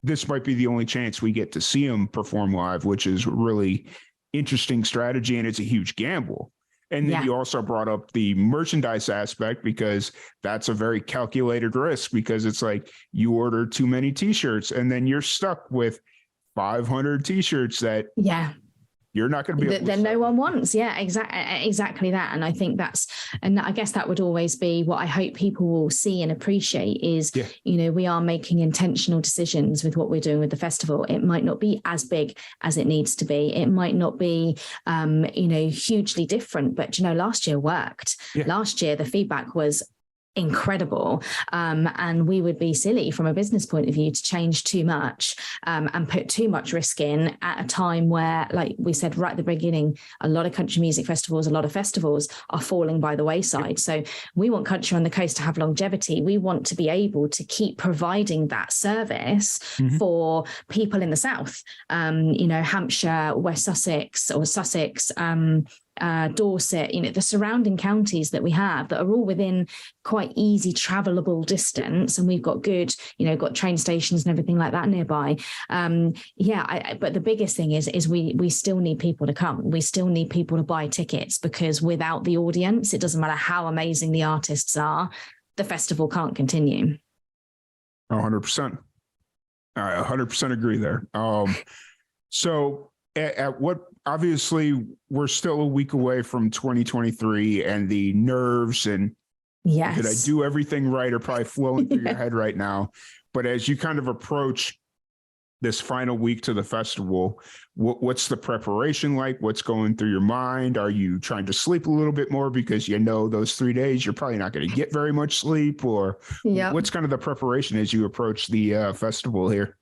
this might be the only chance we get to see them perform live, which is really interesting strategy, and it's a huge gamble. And then you also brought up the merchandise aspect, because that's a very calculated risk, because it's like you order too many T-shirts and then you're stuck with 500 T-shirts that you're not going to be able that no one wants. Exactly that. And I think I guess that would always be what I hope people will see and appreciate is, we are making intentional decisions with what we're doing with the festival. It might not be as big as it needs to be. It might not be, hugely different, but, last year worked. Last year, the feedback was incredible. And we would be silly from a business point of view to change too much and put too much risk in at a time where, like we said right at the beginning, a lot of country music festivals, a lot of festivals are falling by the wayside. So we want Country on the Coast to have longevity. We want to be able to keep providing that service for people in the South, Hampshire, West Sussex or Sussex, Dorset, the surrounding counties that we have that are all within quite easy travelable distance, and we've got good, got train stations and everything like that nearby. But the biggest thing is we still need people to come. We still need people to buy tickets, because without the audience, it doesn't matter how amazing the artists are, the festival can't continue. 100%. I 100% agree there. So at what, obviously we're still a week away from 2023, and the nerves and did I do everything right are probably flowing through your head right now. But as you kind of approach this final week to the festival, what's the preparation like? What's going through your mind? Are you trying to sleep a little bit more because those 3 days you're probably not going to get very much sleep? Or what's kind of the preparation as you approach the festival here?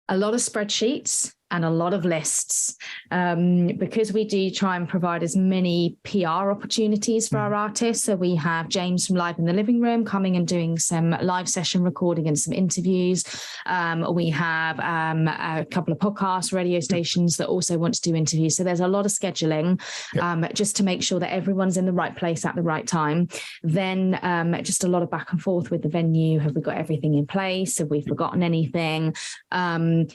A lot of spreadsheets. and a lot of lists, because we do try and provide as many PR opportunities for our artists. So we have James from Live in the Living Room coming and doing some live session recording and some interviews. We have a couple of podcast radio stations that also want to do interviews. So there's a lot of scheduling, just to make sure that everyone's in the right place at the right time. Then just a lot of back and forth with the venue. Have we got everything in place? Have we forgotten anything?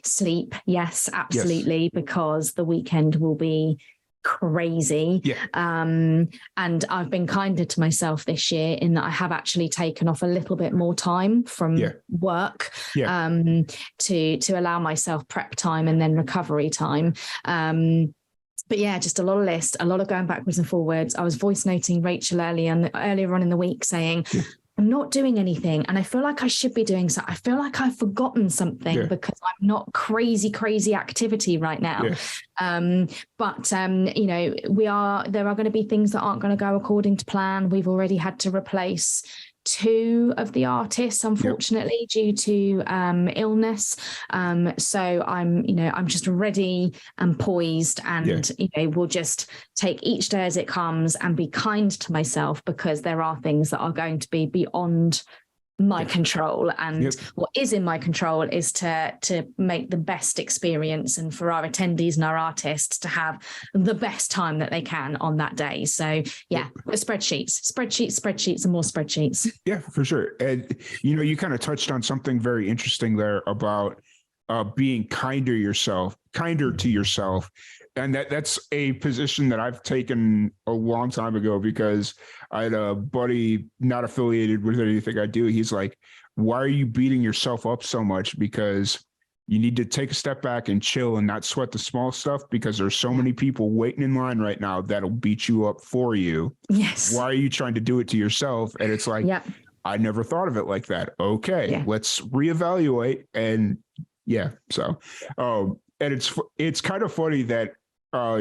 Sleep, yes, absolutely, because the weekend will be crazy. And I've been kinder to myself this year in that I have actually taken off a little bit more time from work to allow myself prep time and then recovery time. But yeah, just a lot of lists, a lot of going backwards and forwards. I was voice noting Rachel earlier on in the week saying, I'm not doing anything. And I feel like I should be doing so. I feel like I've forgotten something because I'm not crazy activity right now. But there are going to be things that aren't going to go according to plan. We've already had to replace 2 of the artists, unfortunately, due to illness. So I'm just ready and poised, and we'll just take each day as it comes and be kind to myself, because there are things that are going to be beyond my control, and what is in my control is to make the best experience and for our attendees and our artists to have the best time that they can on that day. So spreadsheets and more spreadsheets. Yeah, for sure. And you kind of touched on something very interesting there about being kinder to yourself. And that's a position that I've taken a long time ago, because I had a buddy not affiliated with anything I do. He's like, why are you beating yourself up so much? Because you need to take a step back and chill and not sweat the small stuff, because there's so many people waiting in line right now that'll beat you up for you. Yes. Why are you trying to do it to yourself? And it's like, I never thought of it like that. Okay, let's reevaluate. And and it's kind of funny that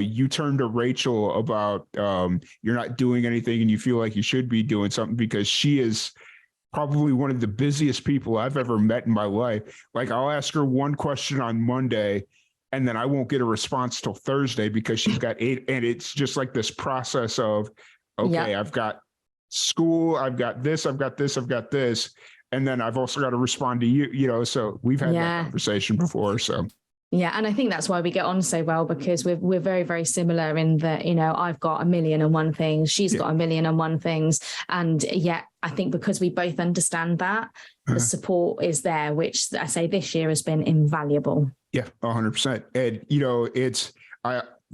you turned to Rachel about you're not doing anything and you feel like you should be doing something, because she is probably one of the busiest people I've ever met in my life. Like, I'll ask her one question on Monday and then I won't get a response till Thursday because she's got 8. And it's just like this process of, okay, I've got school, I've got this. And then I've also got to respond to you, so we've had that conversation before. So. Yeah. And I think that's why we get on so well, because we're very, very similar in that, I've got 1,000,001 things. She's got 1,000,001 things. And yet I think because we both understand that, the support is there, which I say this year has been invaluable. Yeah, 100%. And,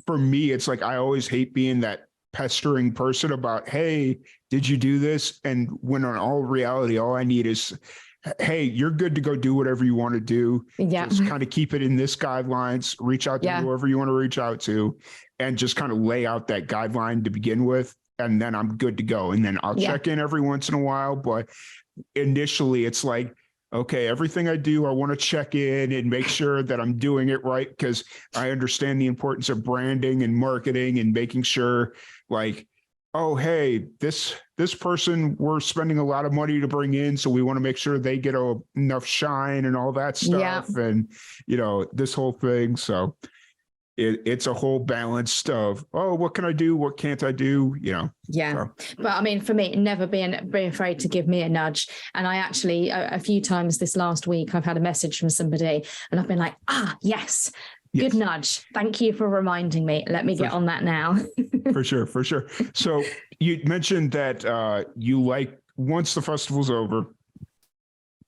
for me, it's like, I always hate being that pestering person about, hey, did you do this? And when in all reality, all I need is, hey, you're good to go do whatever you want to do. Just kind of keep it in this guidelines, reach out to whoever you want to reach out to, and just kind of lay out that guideline to begin with. And then I'm good to go. And then I'll check in every once in a while. But initially it's like, okay, everything I do, I want to check in and make sure that I'm doing it right, because I understand the importance of branding and marketing and making sure, like, oh, hey, this person, we're spending a lot of money to bring in, so we want to make sure they get enough shine and all that stuff. And, this whole thing. So it's a whole balance of, oh, what can I do? What can't I do? So. But I mean, for me, never be afraid to give me a nudge. And I actually, a few times this last week, I've had a message from somebody and I've been like, yes. Good nudge. Thank you for reminding me. Let me get on that now. For sure. So you mentioned that you like, once the festival's over,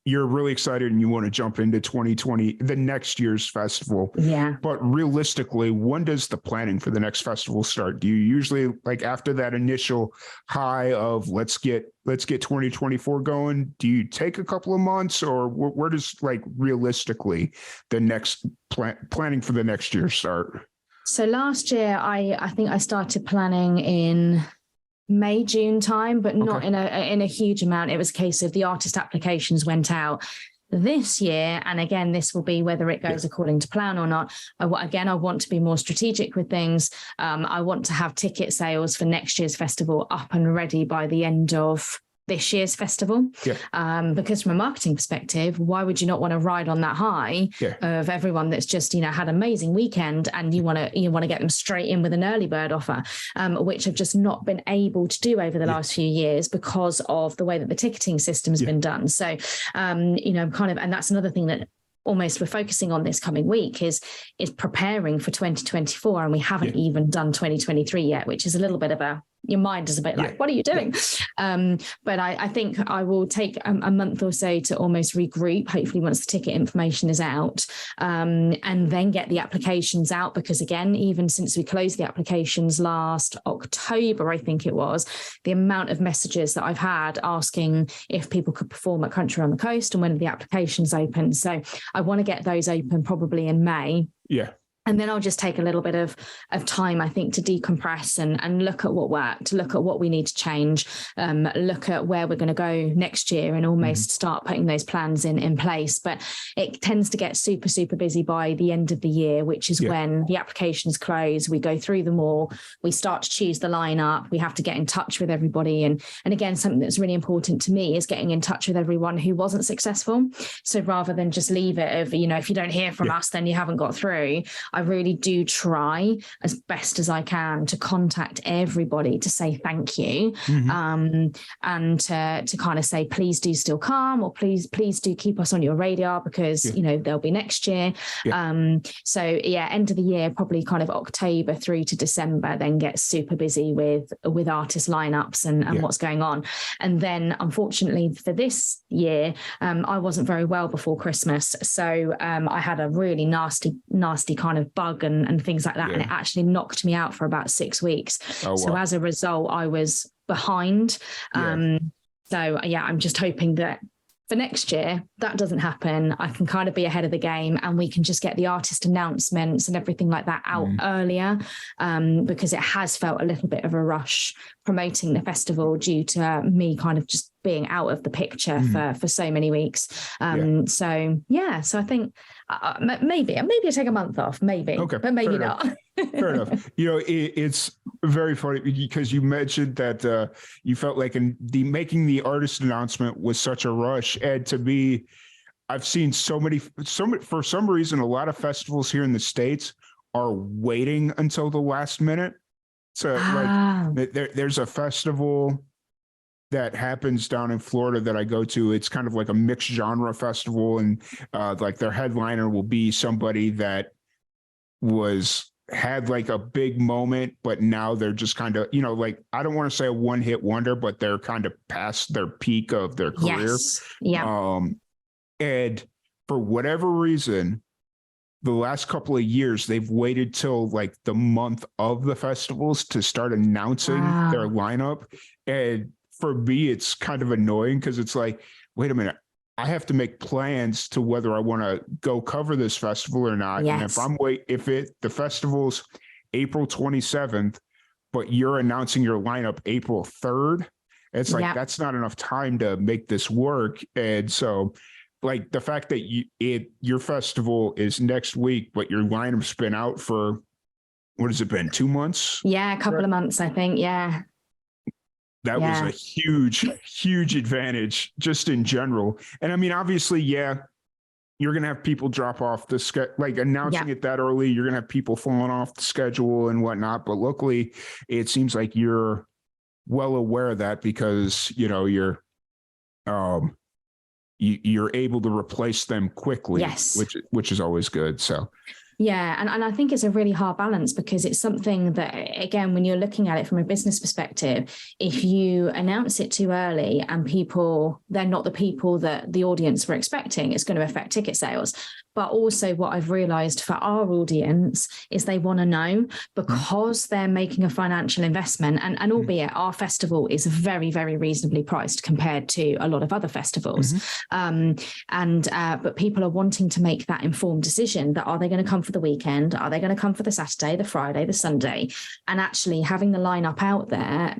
you're really excited and you want to jump into 2020, the next year's festival. Yeah. But realistically, when does the planning for the next festival start? Do you usually, like, after that initial high of let's get 2024 going, do you take a couple of months, or where does, like, realistically the next planning for the next year start? So last year, I think I started planning in May, June time, but not in a huge amount. It was a case of the artist applications went out this year. And again, this will be whether it goes according to plan or not. I want to be more strategic with things. I want to have ticket sales for next year's festival up and ready by the end of this year's festival. Because from a marketing perspective, why would you not want to ride on that high of everyone that's just, had an amazing weekend, and you want to get them straight in with an early bird offer, which I've just not been able to do over the last few years because of the way that the ticketing system has been done. So, and that's another thing that almost we're focusing on this coming week is preparing for 2024, and we haven't even done 2023 yet, which is a little bit of your mind is a bit like, what are you doing? But I think I will take a month or so to almost regroup, hopefully once the ticket information is out, and then get the applications out, because again, even since we closed the applications last October, I think it was, the amount of messages that I've had asking if people could perform at Country on the Coast and when the applications open. So I want to get those open probably in May. And then I'll just take a little bit of time, I think, to decompress and look at what worked, look at what we need to change, look at where we're going to go next year, and almost start putting those plans in place. But it tends to get super, super busy by the end of the year, which is when the applications close. We go through them all. We start to choose the lineup. We have to get in touch with everybody. And again, something that's really important to me is getting in touch with everyone who wasn't successful. So rather than just leave it of, if you don't hear from us, then you haven't got through. I really do try as best as I can to contact everybody to say thank you, and to kind of say, please do still come, or please do keep us on your radar, because they'll be next year. So end of the year, probably kind of October through to December, then get super busy with artist lineups and what's going on. And then unfortunately for this year, I wasn't very well before Christmas, so I had a really nasty kind of bug and things like that, and it actually knocked me out for about 6 weeks. So as a result, I was behind. I'm just hoping that for next year that doesn't happen. I can kind of be ahead of the game, and we can just get the artist announcements and everything like that out earlier, because it has felt a little bit of a rush promoting the festival due to me kind of just being out of the picture for so many weeks. So I think maybe I take a month off, but maybe not. Fair enough. It's very funny because you mentioned that you felt like making the artist announcement was such a rush. And to me, I've seen so many, for some reason, a lot of festivals here in the States are waiting until the last minute. So there's a festival that happens down in Florida that I go to. It's kind of like a mixed genre festival, and like their headliner will be somebody that had like a big moment, but now they're just kind of, like, I don't want to say a one-hit wonder, but they're kind of past their peak of their career. And for whatever reason, the last couple of years, they've waited till like the month of the festivals to start announcing their lineup. And for me, it's kind of annoying because it's like, wait a minute, I have to make plans to whether I want to go cover this festival or not. And if the festival's April 27th, but you're announcing your lineup April 3rd, it's like, that's not enough time to make this work. And so like the fact that your festival is next week, but your lineup's been out for, what has it been, 2 months? Yeah, a couple of months, I think. Yeah. That was a huge advantage just in general. And I mean, obviously, you're going to have people drop off the schedule, like announcing it that early. You're going to have people falling off the schedule and whatnot. But luckily, it seems like you're well aware of that because, you're able to replace them quickly, which is always good. So. Yeah. And I think it's a really hard balance because it's something that, again, when you're looking at it from a business perspective, if you announce it too early and they're not the people that the audience were expecting, it's going to affect ticket sales. But also what I've realized for our audience is they want to know because they're making a financial investment, and albeit our festival is very, very reasonably priced compared to a lot of other festivals. But people are wanting to make that informed decision that are they going to come for the weekend? Are they going to come for the Saturday, the Friday, the Sunday? And actually having the lineup out there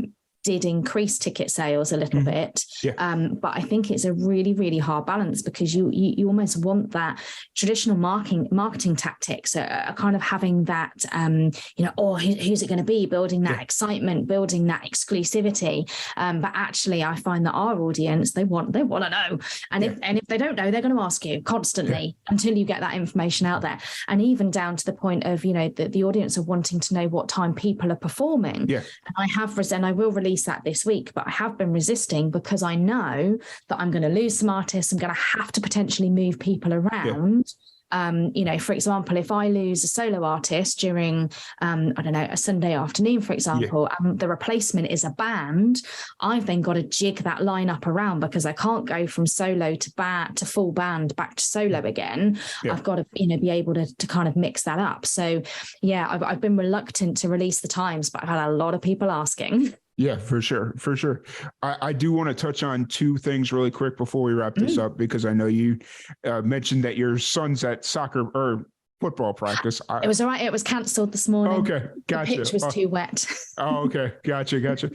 did increase ticket sales a little bit. But I think it's a really, really hard balance, because you almost want that traditional marketing tactics are kind of having that, who's it going to be, building that excitement, building that exclusivity. But actually, I find that our audience, they want to know. And if they don't know, they're going to ask you constantly until you get that information out there. And even down to the point of, the audience are wanting to know what time people are performing. And I will release that this week, but I have been resisting, because I know that I'm going to lose some artists. I'm going to have to potentially move people around. For example, if I lose a solo artist during, a Sunday afternoon, for example, and the replacement is a band, I've then got to jig that lineup around, because I can't go from solo to full band back to solo again. I've got to, be able to kind of mix that up. So, I've been reluctant to release the times, but I've had a lot of people asking. Yeah, for sure. For sure. I do want to touch on two things really quick before we wrap this up, because I know you mentioned that your son's at soccer or football practice. It was all right. It was cancelled this morning. Okay. Gotcha. The pitch was too wet. Okay. Gotcha.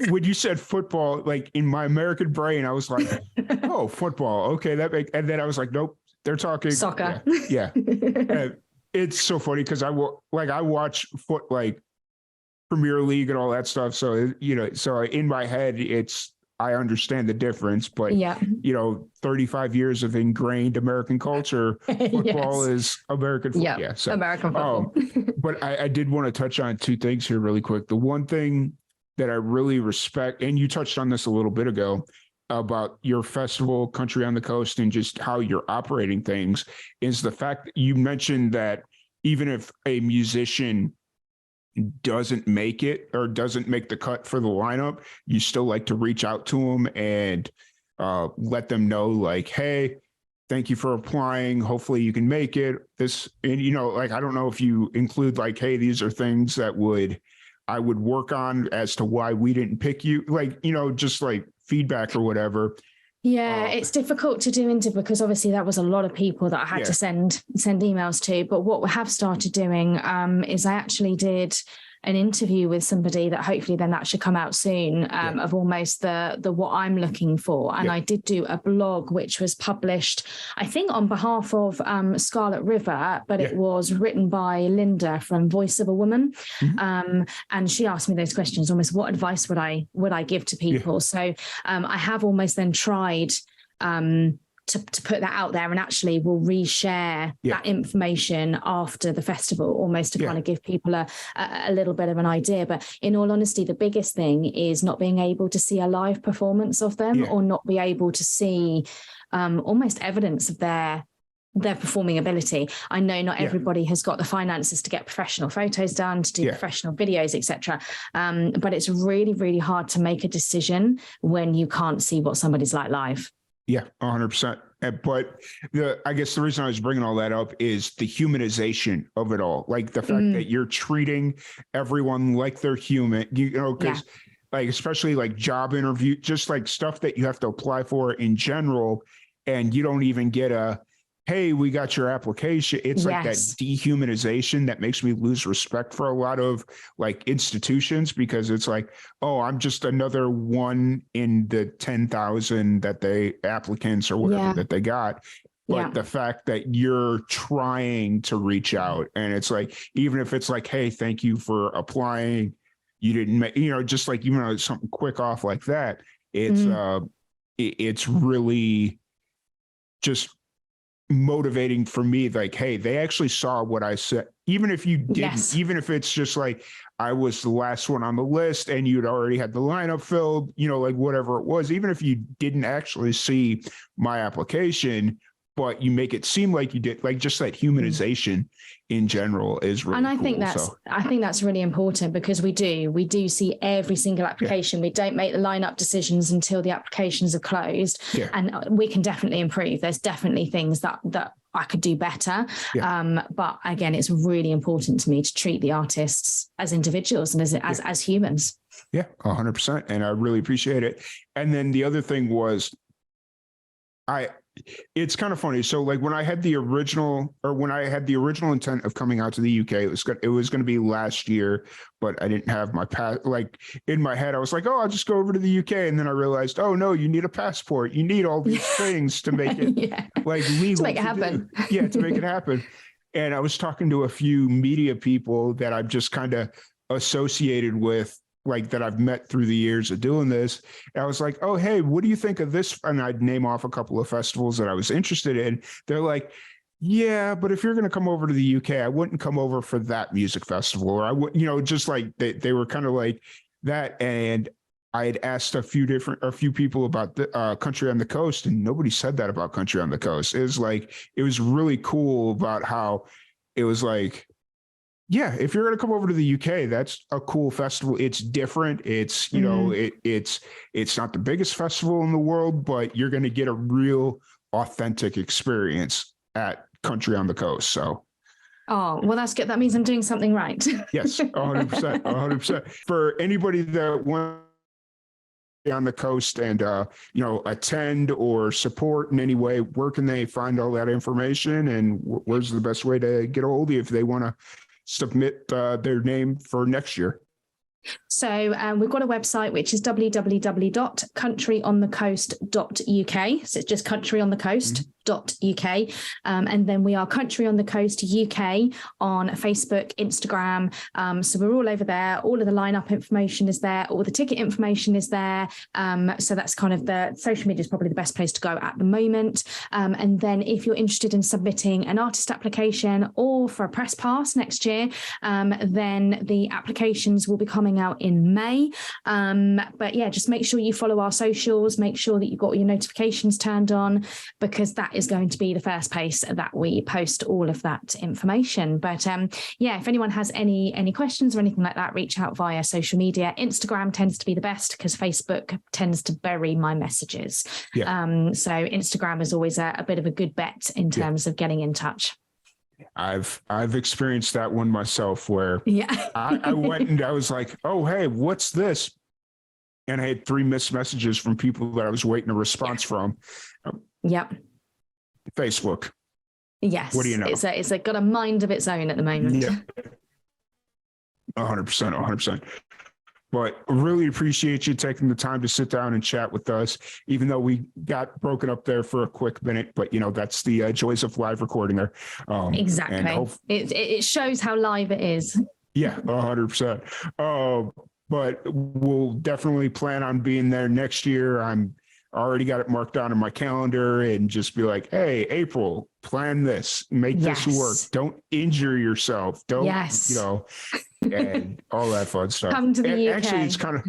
When you said football, like in my American brain, I was like, oh, football. Okay. And then I was like, nope, they're talking soccer. Yeah. It's so funny, because I watch Premier League and all that stuff. So, so in my head, I understand the difference, but 35 years of ingrained American culture, football is American football. Yeah. So, American football. But I did want to touch on two things here really quick. The one thing that I really respect, and you touched on this a little bit ago, about your festival, Country on the Coast, and just how you're operating things, is the fact that you mentioned that even if a musician doesn't make it or doesn't make the cut for the lineup, you still like to reach out to them and let them know, like, hey, thank you for applying. Hopefully you can make it. And I don't know if you include like, hey, these are things that I would work on as to why we didn't pick you, just like feedback or whatever. Yeah, it's difficult to do because obviously that was a lot of people that I had to send emails to. But what we have started doing is I actually did an interview with somebody that hopefully then that should come out soon of almost the what I'm looking for. And I did do a blog which was published, I think, on behalf of Scarlet River, but it was written by Linda from Voice of a Woman. And she asked me those questions, almost what advice would I give to people? So I have almost then tried to put that out there, and actually we'll reshare that information after the festival, almost to kind of give people a little bit of an idea. But in all honesty, the biggest thing is not being able to see a live performance of them or not be able to see almost evidence of their performing ability. I know not everybody has got the finances to get professional photos done, to do professional videos, etc. But it's really, really hard to make a decision when you can't see what somebody's like live. Yeah, 100%. But I guess the reason I was bringing all that up is the humanization of it all. Like the fact that you're treating everyone like they're human, because like, especially like job interview, just like stuff that you have to apply for in general, and you don't even get hey, we got your application. It's like that dehumanization that makes me lose respect for a lot of like institutions, because it's like, oh, I'm just another one in the 10,000 that applicants or whatever that they got. But the fact that you're trying to reach out, and it's like, even if it's like, hey, thank you for applying, you didn't make, just like, even though something quick off like that, it's really just motivating for me. Like, hey, they actually saw what I said, even if you didn't, even if it's just like I was the last one on the list and you'd already had the lineup filled, like whatever it was, even if you didn't actually see my application, but you make it seem like you did. Like, just that humanization in general is really and I cool. think that's really important, because we do see every single application. We don't make the lineup decisions until the applications are closed, and we can definitely improve. There's definitely things that I could do better. But again, it's really important to me to treat the artists as individuals and as humans. Yeah, 100%. And I really appreciate it. And then the other thing was, it's kind of funny. So like when I had the original intent of coming out to the UK, it was going to be last year, but I didn't have my like in my head. I was like, oh, I'll just go over to the UK. And then I realized, oh no, you need a passport. You need all these things to make it like legal to make it happen. Yeah, to make it happen. And I was talking to a few media people that I've just kind of associated with, like that I've met through the years of doing this. And I was like, oh, hey, what do you think of this? And I'd name off a couple of festivals that I was interested in. They're like, yeah, but if you're going to come over to the UK, I wouldn't come over for that music festival. Or I would, just like they were kind of like that. And I had asked a few people about the Country on the Coast, and nobody said that about Country on the Coast. It was really cool about how it was like, yeah, if you're going to come over to the UK, that's a cool festival. It's different. It's, it's not the biggest festival in the world, but you're going to get a real authentic experience at Country on the Coast. So. Oh, well, that's good. That means I'm doing something right. Yes, 100%, 100%. For anybody that wants on the coast and, attend or support in any way, where can they find all that information, and where's the best way to get a hold of you if they want to submit their name for next year? So we've got a website, which is www.countryonthecoast.uk. So it's just countryonthecoast.uk. And then we are Country on the Coast UK on Facebook, Instagram. So we're all over there. All of the lineup information is there. All the ticket information is there. So that's kind of the social media is probably the best place to go at the moment. And then if you're interested in submitting an artist application or for a press pass next year, then the applications will be coming out in May. But yeah, just make sure you follow our socials, make sure that you've got your notifications turned on, because that is going to be the first place that we post all of that information. But yeah, if anyone has any questions or anything like that, reach out via social media. Instagram tends to be the best because Facebook tends to bury my messages. Yeah. So Instagram is always a bit of a good bet in terms of getting in touch. I've experienced that one myself where I went and I was like, oh, hey, what's this? And I had 3 missed messages from people that I was waiting a response from. Yep. Facebook. Yes. What do you know? It's got a mind of its own at the moment. Yeah. 100%. But really appreciate you taking the time to sit down and chat with us, even though we got broken up there for a quick minute. But, that's the joys of live recording there. Exactly. It shows how live it is. Yeah, 100%. But we'll definitely plan on being there next year. I'm already got it marked down in my calendar, and just be like, hey, April, plan this, make this work. Don't injure yourself. Don't, and all that fun stuff. Come to the UK. Actually, it's kind of,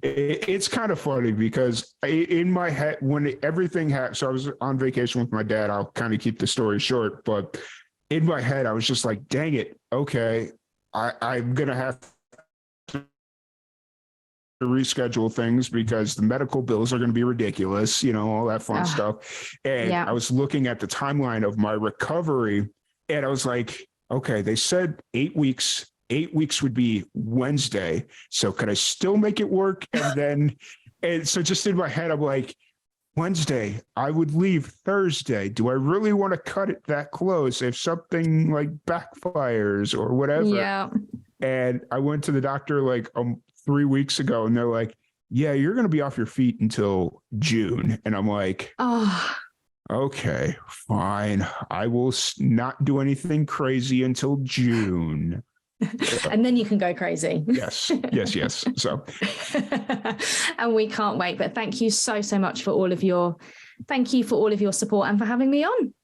it's kind of funny because in my head, when everything happened, so I was on vacation with my dad. I'll kind of keep the story short, but in my head, I was just like, dang it. Okay. I'm going to have to reschedule things because the medical bills are going to be ridiculous, all that fun stuff. And I was looking at the timeline of my recovery, and I was like, okay, they said 8 weeks. 8 weeks would be Wednesday. So could I still make it work? And so just in my head, I'm like, Wednesday, I would leave Thursday. Do I really want to cut it that close if something like backfires or whatever? Yeah. And I went to the doctor like 3 weeks ago, and they're like, yeah, you're going to be off your feet until June. And I'm like, okay, fine. I will not do anything crazy until June. And then you can go crazy. Yes. So, and we can't wait. But thank you so much for all of your support and for having me on.